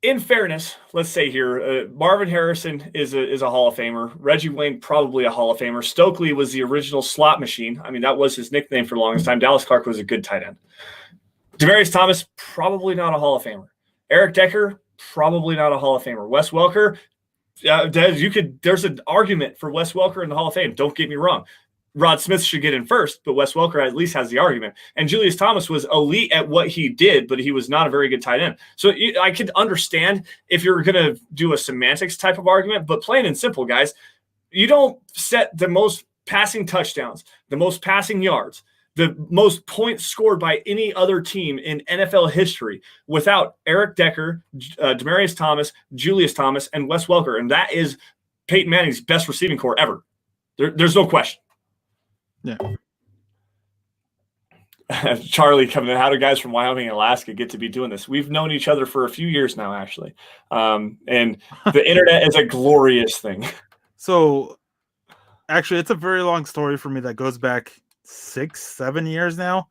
In fairness, let's say here, Marvin Harrison is a Hall of Famer. Reggie Wayne, probably a Hall of Famer. Stokely was the original slot machine. I mean, that was his nickname for the longest time. Dallas Clark was a good tight end. Demaryius Thomas, probably not a Hall of Famer. Eric Decker, probably not a Hall of Famer. Wes Welker, there's an argument for Wes Welker in the Hall of Fame. Don't get me wrong. Rod Smith should get in first, but Wes Welker at least has the argument. And Julius Thomas was elite at what he did, but he was not a very good tight end. So I could understand if you're going to do a semantics type of argument, but plain and simple, guys, you don't set the most passing touchdowns, the most passing yards, the most points scored by any other team in NFL history without Eric Decker, Demaryius Thomas, Julius Thomas, and Wes Welker. And that is Peyton Manning's best receiving core ever. There's no question. Yeah. Charlie coming in. How do guys from Wyoming and Alaska get to be doing this? We've known each other for a few years now, actually. And the internet is a glorious thing. So actually, it's a very long story for me that goes back 6-7 years now.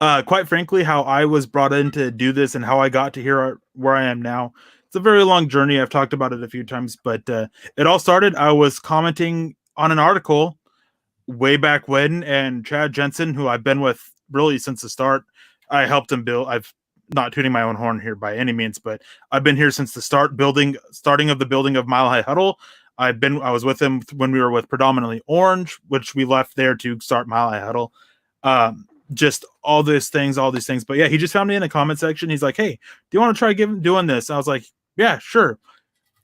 Quite frankly, how I was brought in to do this and how I got to here where I am now. It's a very long journey. I've talked about it a few times, but it all started. I was commenting on an article way back when, and Chad Jensen, who I've been with really since the start, I helped him build. I've not tooting my own horn here by any means, but I've been here since the starting of the building of Mile High Huddle. I was with him when we were with Predominantly Orange, which we left there to start Mile High Huddle. Just all these things. But yeah, he just found me in the comment section. He's like, "Hey, do you want to try doing this?" I was like, "Yeah, sure."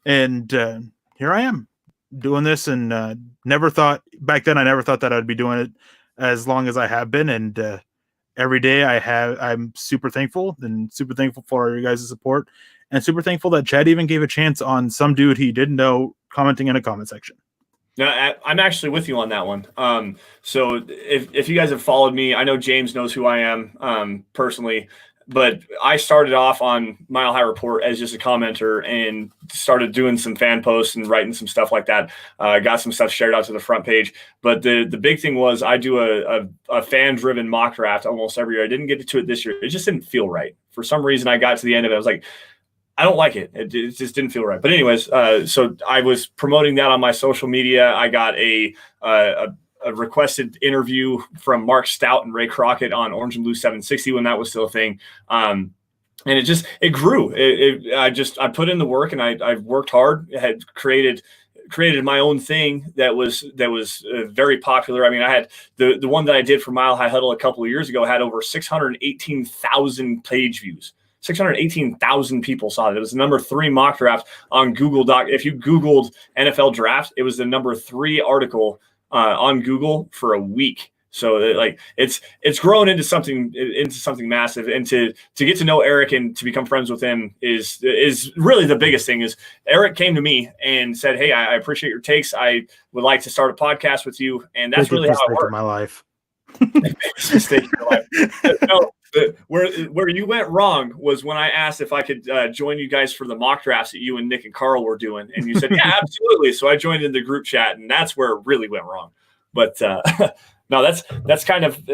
And here I am doing this, and never thought that I'd be doing it as long as I have been. And every day I'm super thankful for your guys' support, and super thankful that Chad even gave a chance on some dude he didn't know commenting in a comment section. No, I'm actually with you on that one. So if you guys have followed me, I know James knows who I am personally, but I started off on Mile High Report as just a commenter and started doing some fan posts and writing some stuff like that. Got some stuff shared out to the front page. But the big thing was I do a fan-driven mock draft almost every year. I didn't get to it this year. It just didn't feel right. For some reason, I got to the end of it. I was like, I don't like it. It just didn't feel right. But anyways, so I was promoting that on my social media. I got a requested interview from Mark Stout and Ray Crockett on Orange and Blue 760 when that was still a thing. And it grew. I put in the work, and I've worked hard. I had created my own thing that was very popular. I mean, I had the one that I did for Mile High Huddle a couple of years ago had over 618,000 page views. 618,000 people saw it. It was the number 3 mock draft on Google Doc. If you Googled NFL draft, it was the number 3 article on Google for a week. So it's grown into something massive. And to get to know Eric and to become friends with him is really the biggest thing. Is Eric came to me and said, "Hey, I appreciate your takes. I would like to start a podcast with you." And that's really how it worked. My life. Biggest mistake in your life. No, where you went wrong was when I asked if I could join you guys for the mock drafts that you and Nick and Carl were doing, and you said, "Yeah, absolutely." So I joined in the group chat, and that's where it really went wrong. But no, that's kind of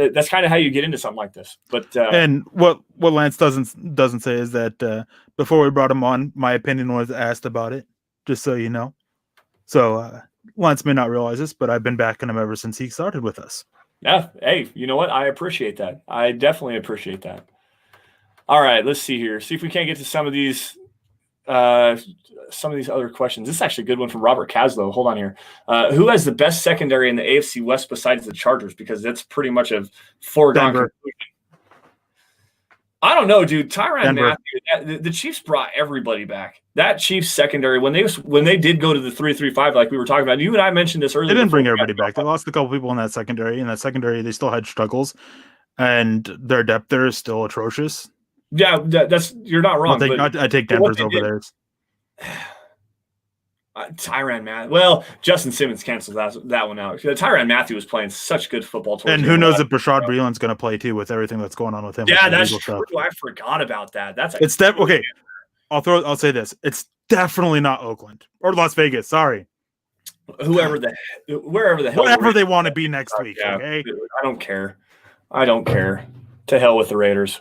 how you get into something like this. But and what Lance doesn't say is that before we brought him on, my opinion was asked about it. Just so you know. So Lance may not realize this, but I've been backing him ever since he started with us. Yeah. Hey, you know what? I appreciate that. I definitely appreciate that. All right, let's see here. See if we can't get to some of these other questions. This is actually a good one from Robert Caslow. Hold on here. Who has the best secondary in the AFC West besides the Chargers? Because that's pretty much a foregone conclusion. I don't know, dude. Tyrann Mathieu, the Chiefs brought everybody back. That Chiefs secondary, when they did go to the 3-3-5, like we were talking about, you and I mentioned this earlier. They didn't bring everybody back. They lost a couple people in that secondary. In that secondary, they still had struggles, and their depth there is still atrocious. Yeah, that's you're not wrong. I take Denver's over theirs. Tyrann Mathieu. Well, Justin Simmons canceled that one out. Tyrann Mathieu was playing such good football. And who knows if Bashaud Breeland's going to play too with everything that's going on with him. Yeah, that's true. I forgot about that. Okay. I'll say this. It's definitely not Oakland or Las Vegas. Sorry. Wherever the hell. Whatever they want to be next week. Yeah, okay. I don't care. To hell with the Raiders.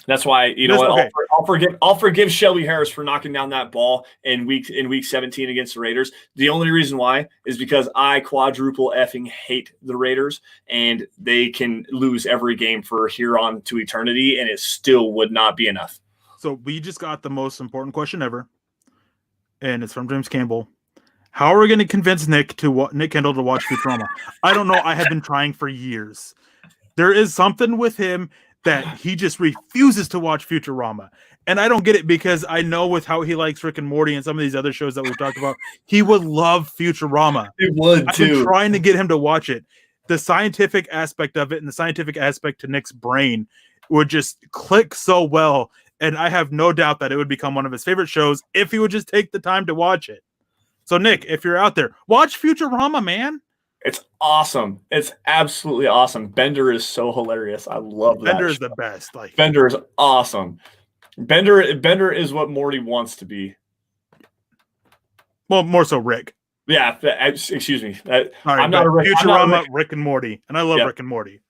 That's why I'll forgive Shelby Harris for knocking down that ball in week 17 against the Raiders. The only reason why is because I quadruple effing hate the Raiders, and they can lose every game for here on to eternity, and it still would not be enough. So we just got the most important question ever, and it's from James Campbell. How are we going to convince Nick Kendall to watch Futurama? I don't know. I have been trying for years. There is something with him that he just refuses to watch Futurama. And I don't get it because I know with how he likes Rick and Morty and some of these other shows that we've talked about, he would love Futurama. He would too. I've been trying to get him to watch it. The scientific aspect of it and the scientific aspect to Nick's brain would just click so well. And I have no doubt that it would become one of his favorite shows if he would just take the time to watch it. So Nick, if you're out there, watch Futurama, man. It's awesome. It's absolutely awesome. Bender is so hilarious. I love that. Bender is the best. Bender is awesome. Bender is what Morty wants to be. Well, more so Rick. Yeah, excuse me. I'm not a Rick. Futurama, Rick and Morty, and I love Rick and Morty.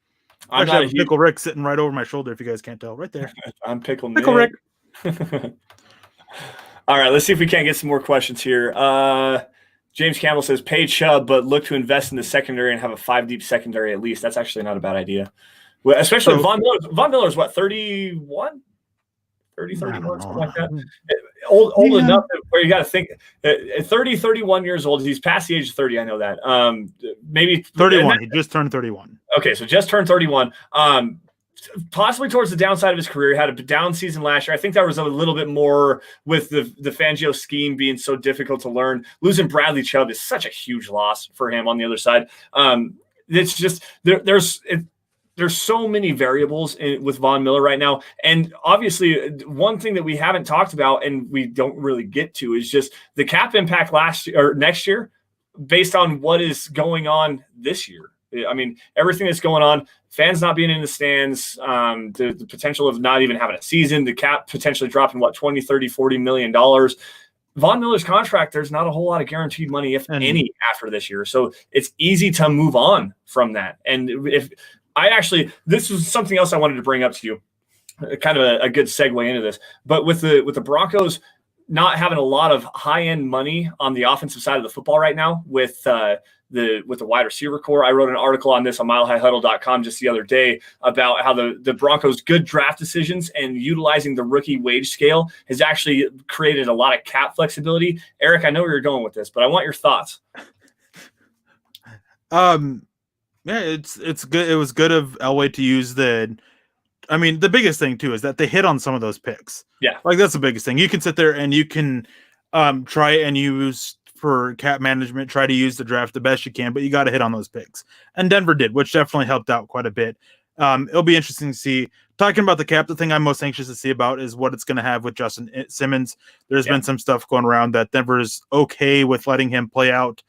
I have Pickle Rick sitting right over my shoulder. If you guys can't tell, right there. I'm Pickle Rick. All right, let's see if we can't get some more questions here. James Campbell says, pay Chubb, but look to invest in the secondary and have a 5-deep secondary at least. That's actually not a bad idea. Well, especially Von Miller. Von Miller's what, 31? 30, 31, something like that. Old enough where you got to think 30, 31 years old. He's past the age of 30. I know that. Maybe 31. He just turned 31. Okay, so just turned 31. Possibly towards the downside of his career. He had a down season last year. I think that was a little bit more with the Fangio scheme being so difficult to learn. Losing Bradley Chubb is such a huge loss for him on the other side. It's just there's so many variables with Von Miller right now. And obviously one thing that we haven't talked about and we don't really get to is just the cap impact next year based on what is going on this year. I mean, everything that's going on, fans not being in the stands, the potential of not even having a season, the cap potentially dropping, $20, $30, $40 million. Von Miller's contract, there's not a whole lot of guaranteed money, if any, after this year. So it's easy to move on from that. And this was something else I wanted to bring up to you, kind of a good segue into this. But with the Broncos not having a lot of high-end money on the offensive side of the football right now with the wide receiver core. I wrote an article on this on milehighhuddle.com just the other day about how the Broncos' good draft decisions and utilizing the rookie wage scale has actually created a lot of cap flexibility. Eric, I know where you're going with this, but I want your thoughts. Yeah, it's good. It was good of Elway to use the biggest thing too is that they hit on some of those picks. Yeah. That's the biggest thing. You can sit there and you can try and use for cap management, try to use the draft the best you can, but you got to hit on those picks. And Denver did, which definitely helped out quite a bit. It'll be interesting to see. Talking about the cap, the thing I'm most anxious to see about is what it's going to have with Justin Simmons. There's been some stuff going around that Denver is okay with letting him play out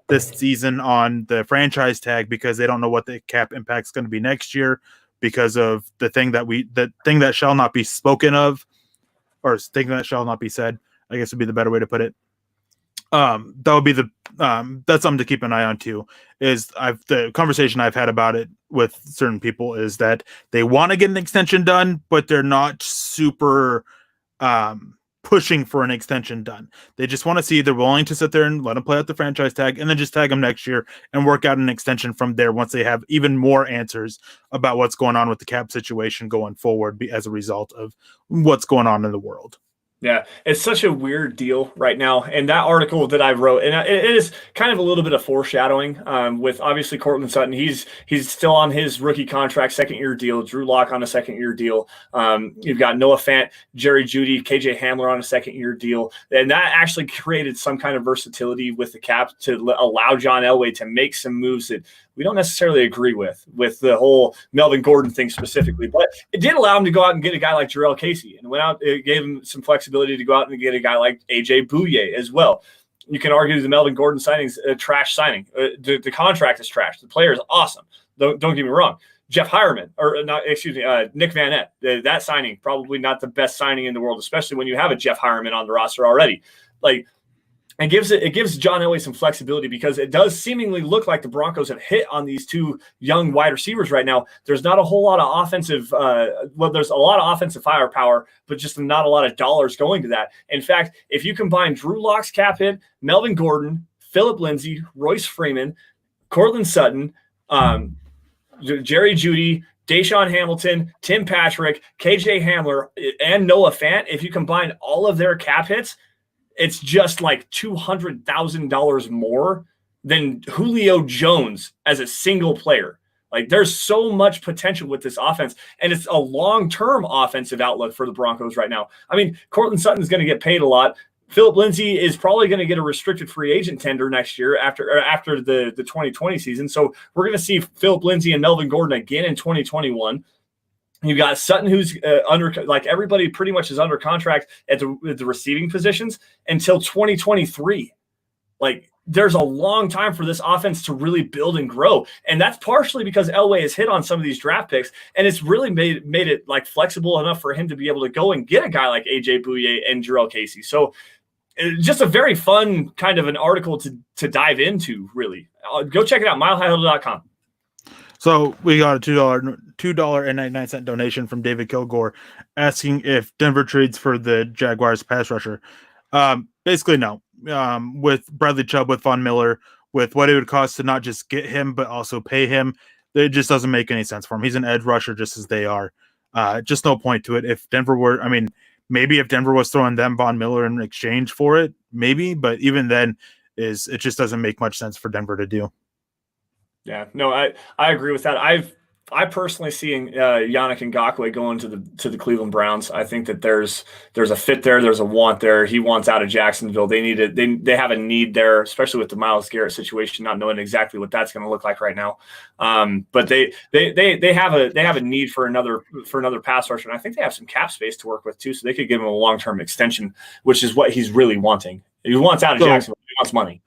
this season on the franchise tag because they don't know what the cap impact is going to be next year because of the thing that shall not be spoken of, or thing that shall not be said, I guess would be the better way to put it. That would be that's something to keep an eye on too. Is the conversation I've had about it with certain people is that they want to get an extension done, but they're not super pushing for an extension done. They just want to see they're willing to sit there and let them play out the franchise tag and then just tag them next year and work out an extension from there once they have even more answers about what's going on with the cap situation going forward as a result of what's going on in the world. Yeah, it's such a weird deal right now. And that article that I wrote, and it is kind of a little bit of foreshadowing with obviously Courtland Sutton. He's still on his rookie contract, second-year deal. Drew Lock on a second-year deal. You've got Noah Fant, Jerry Jeudy, KJ Hamler on a second-year deal. And that actually created some kind of versatility with the cap to allow John Elway to make some moves that we don't necessarily agree with the whole Melvin Gordon thing specifically, but it did allow him to go out and get a guy like Jarrell Casey, and it gave him some flexibility to go out and get a guy like AJ Bouye as well. You can argue the Melvin Gordon signing's a trash signing. The contract is trash. The player is awesome. Don't get me wrong. Jeff Hireman, Nick Van Nett, that signing, probably not the best signing in the world, especially when you have a Jeff Hireman on the roster already. It gives John Elway some flexibility because it does seemingly look like the Broncos have hit on these two young wide receivers right now. There's not a whole lot of offensive there's a lot of offensive firepower, but just not a lot of dollars going to that. In fact, if you combine Drew Lock's cap hit, Melvin Gordon, Phillip Lindsay, Royce Freeman, Courtland Sutton, Jerry Jeudy, Deshaun Hamilton, Tim Patrick, KJ Hamler, and Noah Fant, if you combine all of their cap hits, it's just like $200,000 more than Julio Jones as a single player. Like, there's so much potential with this offense, and it's a long-term offensive outlook for the Broncos right now. I mean, Courtland Sutton is going to get paid a lot. Phillip Lindsay is probably going to get a restricted free agent tender next year after the 2020 season. So we're going to see Phillip Lindsay and Melvin Gordon again in 2021. You've got Sutton, who's everybody pretty much is under contract at the receiving positions until 2023. Like, there's a long time for this offense to really build and grow. And that's partially because Elway has hit on some of these draft picks, and it's really made it like flexible enough for him to be able to go and get a guy like AJ Bouye and Jarrell Casey. So just a very fun kind of an article to dive into, really. Go check it out, milehighhuddle.com. So we got a $2.99 donation from David Kilgore asking if Denver trades for the Jaguars pass rusher. Basically, no. With Bradley Chubb, with Von Miller, with what it would cost to not just get him, but also pay him, it just doesn't make any sense for him. He's an edge rusher just as they are. Just no point to it. If Denver maybe if Denver was throwing them Von Miller in exchange for it, maybe, but even then, it just doesn't make much sense for Denver to do. Yeah, no, I agree with that. I personally seeing Yannick Ngakoue going to the Cleveland Browns. I think that there's a fit there. There's a want there. He wants out of Jacksonville. They need it. They have a need there, especially with the Myles Garrett situation, not knowing exactly what that's going to look like right now. But they have a need for another pass rusher, and I think they have some cap space to work with too, so they could give him a long-term extension, which is what he's really wanting. He wants out of Jacksonville. He wants money.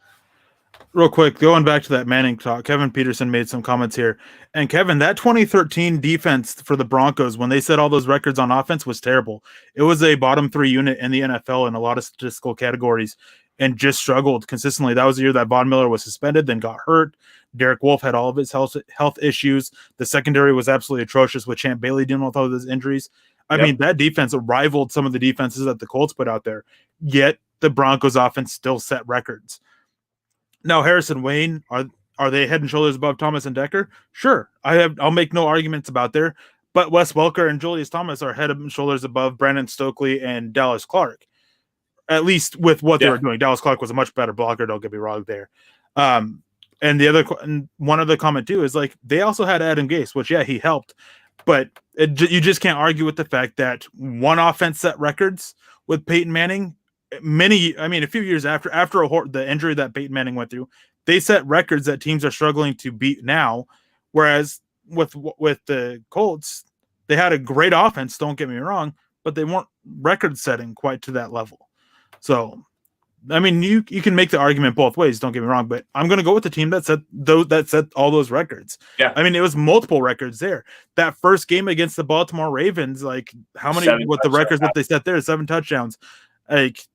Real quick, going back to that Manning talk, Kevin Peterson made some comments here. And Kevin, that 2013 defense for the Broncos, when they set all those records on offense, was terrible. It was a bottom 3 unit in the NFL in a lot of statistical categories and just struggled consistently. That was the year that Von Miller was suspended, then got hurt. Derek Wolfe had all of his health issues. The secondary was absolutely atrocious with Champ Bailey dealing with all of his injuries. I mean, that defense rivaled some of the defenses that the Colts put out there, yet the Broncos offense still set records. Now, Harrison Wayne, are they head and shoulders above Thomas and Decker? Sure. I'll make no arguments about there. But Wes Welker and Julius Thomas are head and shoulders above Brandon Stokely and Dallas Clark, at least with what they were doing. Dallas Clark was a much better blocker, don't get me wrong there. And one other comment, too, is like they also had Adam Gase, which, he helped. But you just can't argue with the fact that one offense set records with Peyton Manning. A few years after the injury that Peyton Manning went through, they set records that teams are struggling to beat now. Whereas with the Colts, they had a great offense, don't get me wrong, but they weren't record setting quite to that level. So I mean, you can make the argument both ways. Don't get me wrong, but I'm going to go with the team that set all those records. Yeah, I mean, it was multiple records there. That first game against the Baltimore Ravens, like how many? What the records that they set there? 7 touchdowns. Like,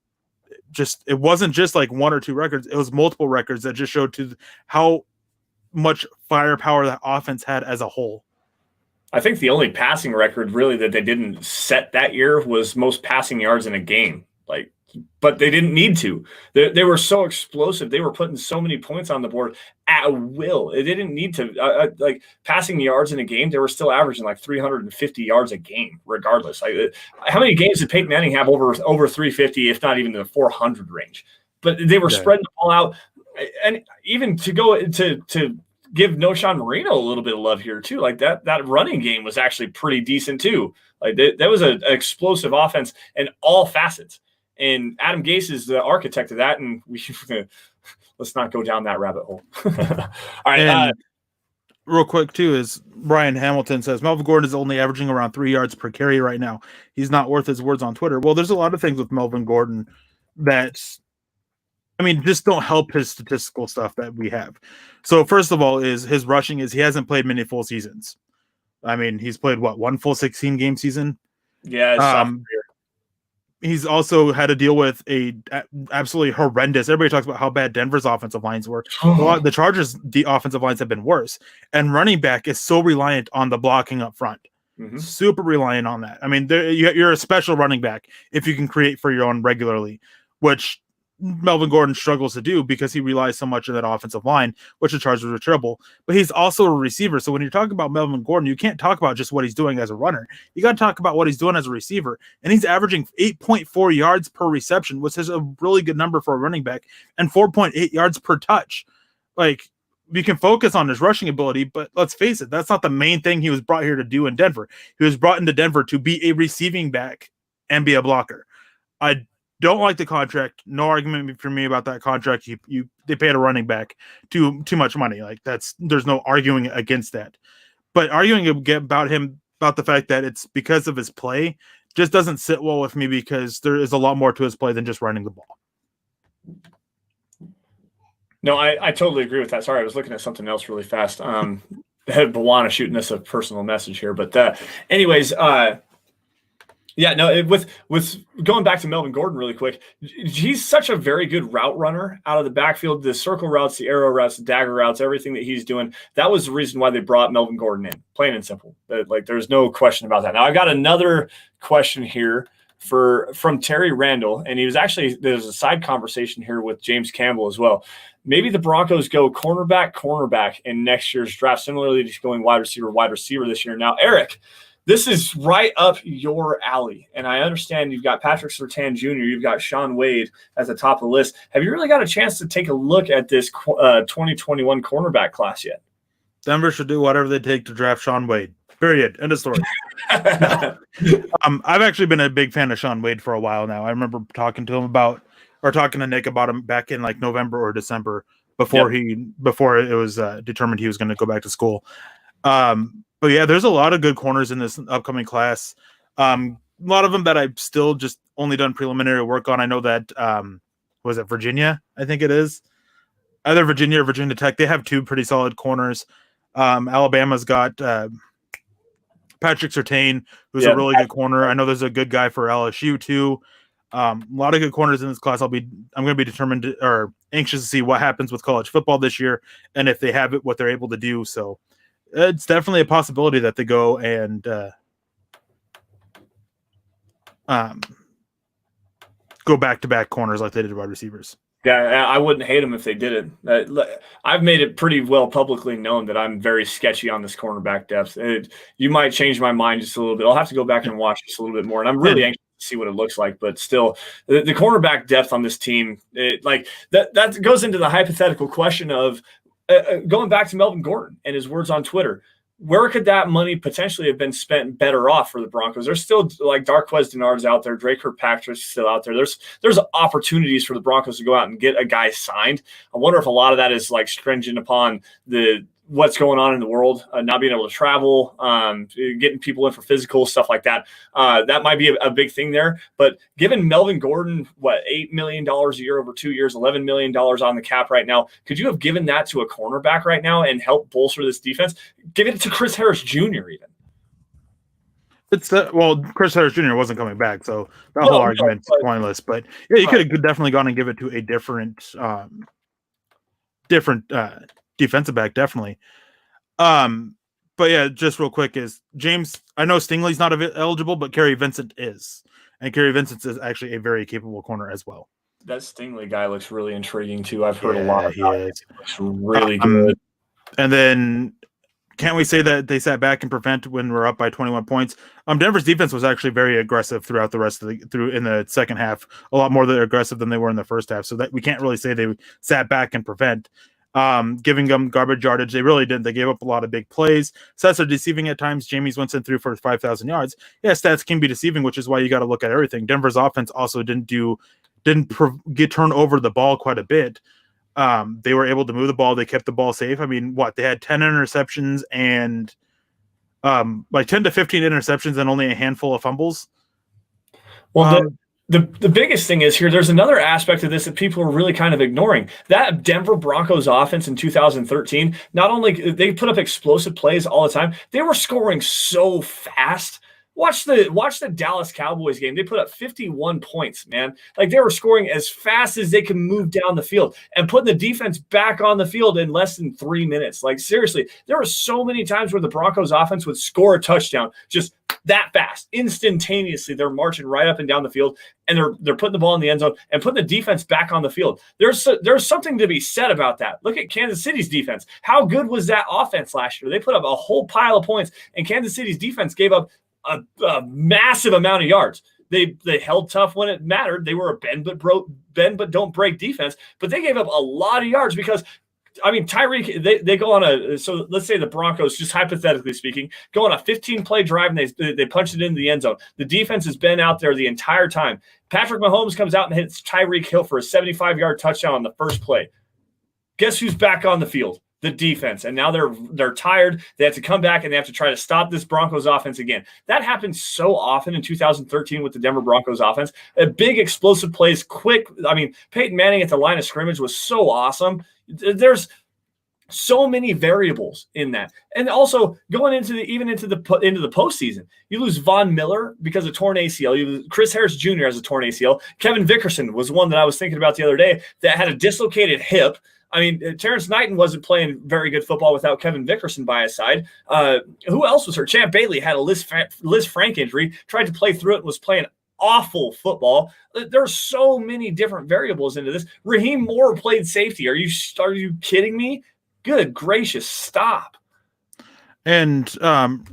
it wasn't just like 1 or 2 records. It was multiple records that just showed to how much firepower that offense had as a whole. I think the only passing record really that they didn't set that year was most passing yards in a game. But they didn't need to. They were so explosive. They were putting so many points on the board at will. They didn't need to like passing yards in a game. They were still averaging like 350 yards a game, regardless. How many games did Peyton Manning have over 350, if not even the 400 range? But they were spreading the ball out, and even to go to give Noshan Marino a little bit of love here too. Like that running game was actually pretty decent too. Like that was an explosive offense in all facets. And Adam Gase is the architect of that, and let's not go down that rabbit hole. All right. And real quick, too, is Brian Hamilton says, Melvin Gordon is only averaging around 3 yards per carry right now. He's not worth his words on Twitter. Well, there's a lot of things with Melvin Gordon that, just don't help his statistical stuff that we have. So, first of all, is his rushing he hasn't played many full seasons. He's played, one full 16-game season? Yeah, he's also had to deal with a absolutely horrendous. Everybody talks about how bad Denver's offensive lines were. The Chargers' offensive lines have been worse. And running back is so reliant on the blocking up front. Mm-hmm. Super reliant on that. You're a special running back if you can create for your own regularly, which Melvin Gordon struggles to do because he relies so much on that offensive line, which the Chargers are terrible. But he's also a receiver. So when you're talking about Melvin Gordon, you can't talk about just what he's doing as a runner. You got to talk about what he's doing as a receiver. And he's averaging 8.4 yards per reception, which is a really good number for a running back, and 4.8 yards per touch. Like, we can focus on his rushing ability, but let's face it, that's not the main thing he was brought here to do in Denver. He was brought into Denver to be a receiving back and be a blocker. I don't like the contract. No argument for me about that contract. They paid a running back too much money. There's no arguing against that. But arguing about the fact that it's because of his play just doesn't sit well with me, because there is a lot more to his play than just running the ball. No, I totally agree with that. Sorry, I was looking at something else really fast. I had Bawana shooting us a personal message here, but anyways, yeah, no, with going back to Melvin Gordon really quick, he's such a very good route runner out of the backfield. The circle routes, the arrow routes, the dagger routes, everything that he's doing, that was the reason why they brought Melvin Gordon in, plain and simple. There's no question about that. Now, I got another question here from Terry Randall, and there's a side conversation here with James Campbell as well. Maybe the Broncos go cornerback in next year's draft, similarly to going wide receiver this year. Now, Eric, this is right up your alley, and I understand you've got Patrick Surtain Jr., you've got Shaun Wade at the top of the list. Have you really got a chance to take a look at this 2021 cornerback class yet? Denver should do whatever they take to draft Shaun Wade. Period. End of story. I've actually been a big fan of Shaun Wade for a while now. I remember talking to Nick about him back in November or December before it was determined he was going to go back to school. But yeah, there's a lot of good corners in this upcoming class. A lot of them that I've still just only done preliminary work on. I know that was it Virginia? I think it is either Virginia or Virginia Tech. They have 2 pretty solid corners. Alabama's got Patrick Surtain, who's a really good corner. I know there's a good guy for LSU too. A lot of good corners in this class. I'm going to be anxious to see what happens with college football this year, and if they have it, what they're able to do. So it's definitely a possibility that they go and go back-to-back corners like they did wide receivers. Yeah, I wouldn't hate them if they did it. I've made it pretty well publicly known that I'm very sketchy on this cornerback depth. You might change my mind just a little bit. I'll have to go back and watch just a little bit more, and I'm really anxious to see what it looks like. But still, the cornerback depth on this team, that goes into the hypothetical question of going back to Melvin Gordon and his words on Twitter. Where could that money potentially have been spent better off for the Broncos? There's still Darqueze Dennard's out there. Drake Kirkpatrick's still out there. There's opportunities for the Broncos to go out and get a guy signed. I wonder if a lot of that is stringent upon the what's going on in the world, not being able to travel, getting people in for physical stuff like that. That might be a big thing there. But given Melvin Gordon, $8 million a year over 2 years, $11 million on the cap right now, could you have given that to a cornerback right now and help bolster this defense? Give it to Chris Harris Jr. even. It's Chris Harris Jr. wasn't coming back, so that whole argument's pointless. But yeah, you could have definitely gone and give it to a different defensive back, definitely. But yeah, just real quick is James. I know Stingley's not eligible, but Kerry Vincent is, and Kerry Vincent is actually a very capable corner as well. That Stingley guy looks really intriguing too. I've heard a lot about it. He looks really good. And then, can't we say that they sat back and prevent when we're up by 21 points? Denver's defense was actually very aggressive throughout the rest of in the second half, a lot more aggressive than they were in the first half. So that we can't really say they sat back and prevent. Giving them garbage yardage. They really didn't. They gave up a lot of big plays. Stats are deceiving at times. Jameis Winston threw for 5,000 yards. Yeah, stats can be deceiving, which is why you got to look at everything. Denver's offense also didn't turn over the ball quite a bit. They were able to move the ball. They kept the ball safe. I mean, they had 10 interceptions and 10 to 15 interceptions and only a handful of fumbles. Well, the biggest thing is here, there's another aspect of this that people are really kind of ignoring. That Denver Broncos offense in 2013, not only they put up explosive plays all the time, they were scoring so fast. Watch the Dallas Cowboys game. They put up 51 points, man. Like they were scoring as fast as they could move down the field and putting the defense back on the field in less than 3 minutes. Like seriously, there were so many times where the Broncos offense would score a touchdown just that fast, instantaneously. They're marching right up and down the field, and they're putting the ball in the end zone and putting the defense back on the field. There's something to be said about that. Look at Kansas City's defense. How good was that offense last year? They put up a whole pile of points, and Kansas City's defense gave up a massive amount of yards. They held tough when it mattered. They were a bend but don't break defense, but they gave up a lot of yards because, I mean, Tyreek, they go on so let's say the Broncos, just hypothetically speaking, go on a 15-play drive and they punch it into the end zone. The defense has been out there the entire time. Patrick Mahomes comes out and hits Tyreek Hill for a 75-yard touchdown on the first play. Guess who's back on the field? The defense. And now they're tired. They have to come back and they have to try to stop this Broncos offense again. That happened so often in 2013 with the Denver Broncos offense. Big explosive plays, quick. I mean, Peyton Manning at the line of scrimmage was so awesome. There's so many variables in that. And also going into the postseason, you lose Von Miller because of torn ACL. You lose Chris Harris Jr. has a torn ACL. Kevin Vickerson was one that I was thinking about the other day that had a dislocated hip. I mean, Terrence Knighton wasn't playing very good football without Kevin Vickerson by his side. Who else was hurt? Champ Bailey had a Liz Frank injury, tried to play through it, and was playing awful football. There's so many different variables into this. Raheem Moore played safety. Are you kidding me? Good gracious, stop. And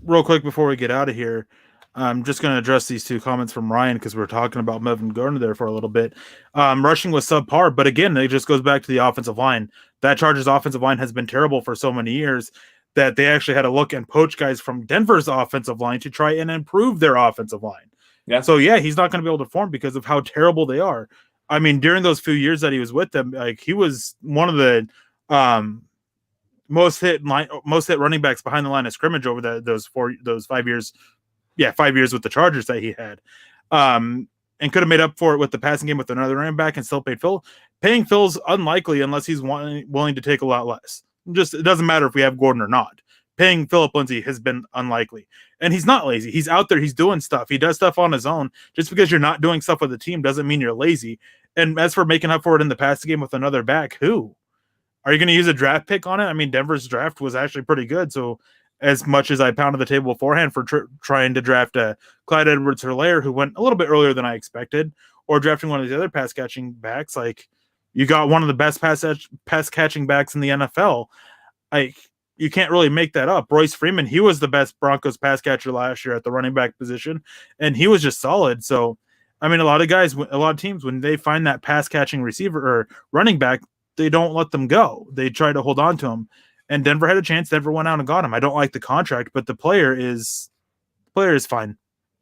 real quick before we get out of here, I'm just going to address these two comments from Ryan because we're talking about Melvin Gordon there for a little bit. Rushing was subpar, but again, it just goes back to the offensive line. That Chargers offensive line has been terrible for so many years that they actually had to look and poach guys from Denver's offensive line to try and improve their offensive line. Yeah. So yeah, he's not going to be able to perform because of how terrible they are. I mean, during those few years that he was with them, like he was one of the most hit running backs behind the line of scrimmage over those 5 years. Yeah, 5 years with the Chargers that he had. And could have made up for it with the passing game with another running back and still paid Phil. Paying Phil's unlikely unless he's willing to take a lot less. It doesn't matter if we have Gordon or not. Paying Philip Lindsay has been unlikely. And he's not lazy. He's out there. He's doing stuff. He does stuff on his own. Just because you're not doing stuff with the team doesn't mean you're lazy. And as for making up for it in the passing game with another back, who? Are you going to use a draft pick on it? I mean, Denver's draft was actually pretty good, so as much as I pounded the table beforehand for trying to draft Clyde Edwards-Helaire, who went a little bit earlier than I expected, or drafting one of the other pass-catching backs, like you got one of the best pass-catching backs in the NFL. You can't really make that up. Royce Freeman, he was the best Broncos pass catcher last year at the running back position, and he was just solid. So, I mean, a lot of teams, when they find that pass-catching receiver or running back, they don't let them go. They try to hold on to him. And Denver had a chance. Denver went out and got him. I don't like the contract, but the player is fine.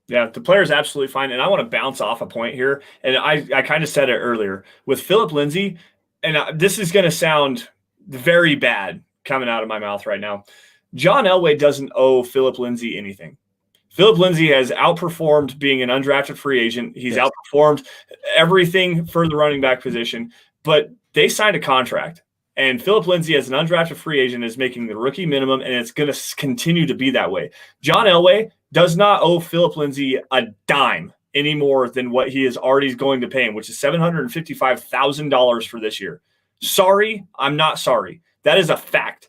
Yeah, the player is absolutely fine. And I want to bounce off a point here. And I kind of said it earlier with Philip Lindsay. And this is going to sound very bad coming out of my mouth right now. John Elway doesn't owe Philip Lindsay anything. Philip Lindsay has outperformed being an undrafted free agent. He's outperformed everything for the running back position, but they signed a contract. And Philip Lindsay, as an undrafted free agent, is making the rookie minimum, and it's going to continue to be that way. John Elway does not owe Philip Lindsay a dime any more than what he is already going to pay him, which is $755,000 for this year. Sorry, I'm not sorry. That is a fact.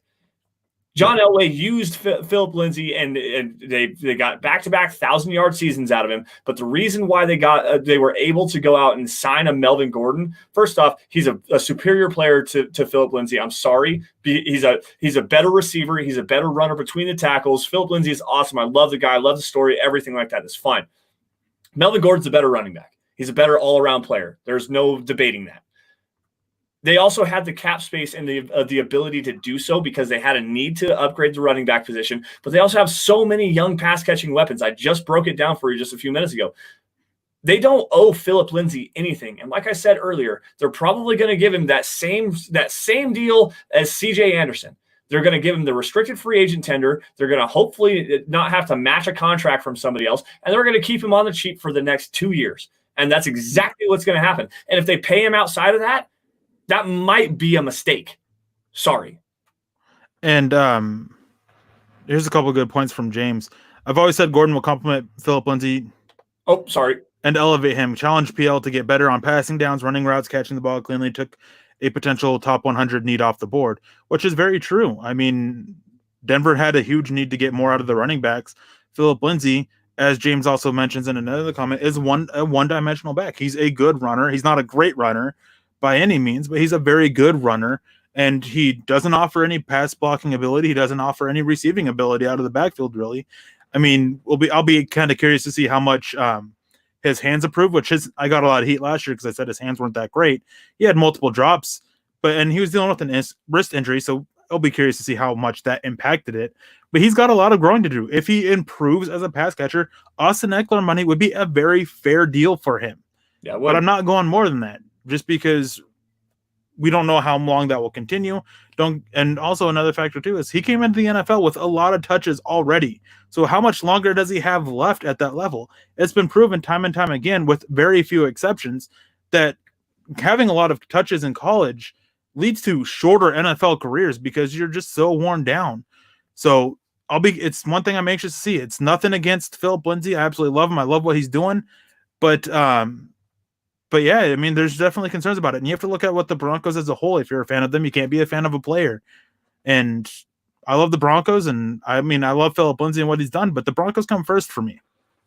John Elway used Philip Lindsay, and they got back-to-back 1,000-yard seasons out of him. But the reason why they were able to go out and sign a Melvin Gordon, first off, he's a superior player to Philip Lindsay. I'm sorry, he's a better receiver. He's a better runner between the tackles. Philip Lindsay is awesome. I love the guy. I love the story. Everything like that is fine. Melvin Gordon's a better running back. He's a better all-around player. There's no debating that. They also had the cap space and the ability to do so because they had a need to upgrade the running back position, but they also have so many young pass-catching weapons. I just broke it down for you just a few minutes ago. They don't owe Philip Lindsay anything. And like I said earlier, they're probably going to give him that same deal as CJ Anderson. They're going to give him the restricted free agent tender. They're going to hopefully not have to match a contract from somebody else, and they're going to keep him on the cheap for the next 2 years. And that's exactly what's going to happen. And if they pay him outside of that, that might be a mistake. Sorry. And here's a couple of good points from James. I've always said Gordon will complement Philip Lindsay. Oh, sorry. And elevate him. Challenge PL to get better on passing downs, running routes, catching the ball cleanly. Took a potential top 100 need off the board, which is very true. I mean, Denver had a huge need to get more out of the running backs. Philip Lindsay, as James also mentions in another comment, is a one-dimensional back. He's a good runner. He's not a great runner by any means, but he's a very good runner, and he doesn't offer any pass blocking ability. He doesn't offer any receiving ability out of the backfield, really. I mean, I'll be kind of curious to see how much his hands improve, I got a lot of heat last year because I said his hands weren't that great. He had multiple drops, and he was dealing with an wrist injury, so I'll be curious to see how much that impacted it. But he's got a lot of growing to do. If he improves as a pass catcher, Austin Eckler money would be a very fair deal for him. Yeah, but I'm not going more than that, just because we don't know how long that will continue. And also another factor too is he came into the NFL with a lot of touches already. So how much longer does he have left at that level? It's been proven time and time again, with very few exceptions, that having a lot of touches in college leads to shorter NFL careers because you're just so worn down. So it's one thing I'm anxious to see. It's nothing against Philip Lindsay. I absolutely love him. I love what he's doing. But yeah, I mean, there's definitely concerns about it. And you have to look at what the Broncos as a whole, if you're a fan of them, you can't be a fan of a player. And I love the Broncos, and I mean, I love Philip Lindsay and what he's done, but the Broncos come first for me.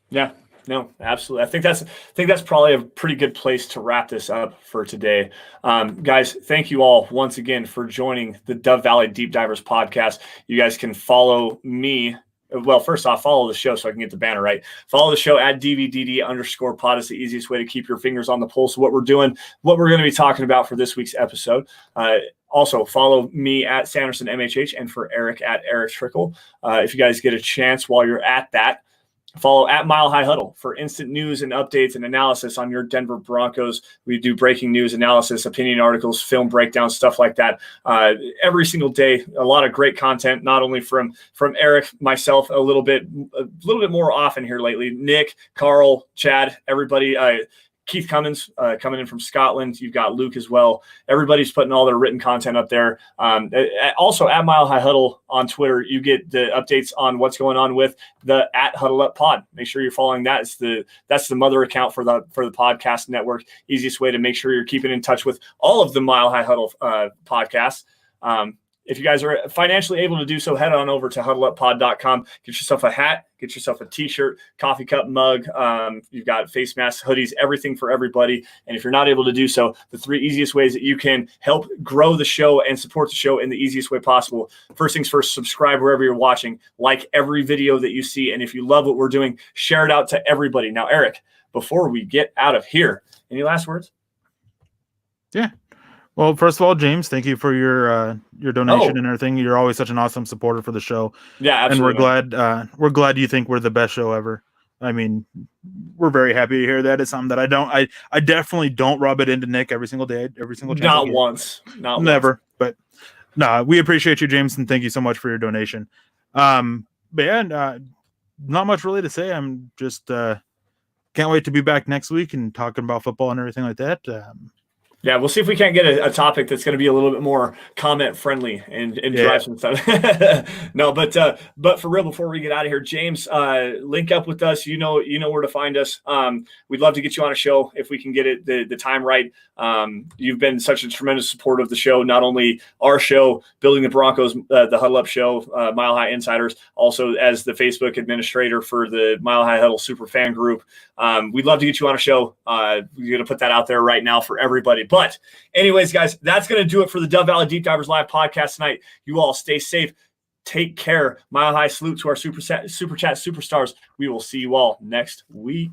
Yeah, no, absolutely. I think that's probably a pretty good place to wrap this up for today. Guys, thank you all once again for joining the Dove Valley Deep Divers podcast. You guys can follow me. Well, first off, follow the show so I can get the banner right. Follow the show at DVDD_pod. Is the easiest way to keep your fingers on the pulse of what we're doing, what we're going to be talking about for this week's episode. Also, follow me at Sanderson MHH and for Erick at Erick Trickel. If you guys get a chance while you're at that, follow at Mile High Huddle for instant news and updates and analysis on your Denver Broncos. We do breaking news analysis, opinion articles, film breakdowns, stuff like that. Every single day, a lot of great content, not only from Erick, myself, a little bit more often here lately. Nick, Carl, Chad, everybody. Keith Cummins coming in from Scotland. You've got Luke as well. Everybody's putting all their written content up there. Also at Mile High Huddle on Twitter, you get the updates on what's going on with the at Huddle Up Pod. Make sure you're following that. That's the mother account for the podcast network. Easiest way to make sure you're keeping in touch with all of the Mile High Huddle podcasts. If you guys are financially able to do so, head on over to huddleuppod.com. Get yourself a hat, get yourself a t-shirt, coffee cup mug. You've got face masks, hoodies, everything for everybody. And if you're not able to do so, the 3 easiest ways that you can help grow the show and support the show in the easiest way possible. First things first, subscribe wherever you're watching. Like every video that you see. And if you love what we're doing, share it out to everybody. Now, Erick, before we get out of here, any last words? Yeah. Well, first of all, James, thank you for your donation and everything. You're always such an awesome supporter for the show. Yeah, absolutely. And we're glad you think we're the best show ever. I mean, we're very happy to hear that. It's something that I definitely don't rub it into Nick every single day, every single chance. Not once. Never. But No, we appreciate you, James, and thank you so much for your donation. But yeah, not much really to say. I'm just can't wait to be back next week and talking about football and everything like that. Yeah, we'll see if we can't get a topic that's going to be a little bit more comment friendly and drive some stuff. No, but for real, before we get out of here, James, link up with us. You know where to find us. We'd love to get you on a show if we can get it the time right. You've been such a tremendous support of the show, not only our show, Building the Broncos, the Huddle Up Show, Mile High Insiders, also as the Facebook administrator for the Mile High Huddle Super Fan Group. We'd love to get you on a show. We're going to put that out there right now for everybody. But anyways, guys, that's going to do it for the Dove Valley Deep Divers Live podcast tonight. You all stay safe. Take care. Mile High salute to our Super Chat superstars. We will see you all next week.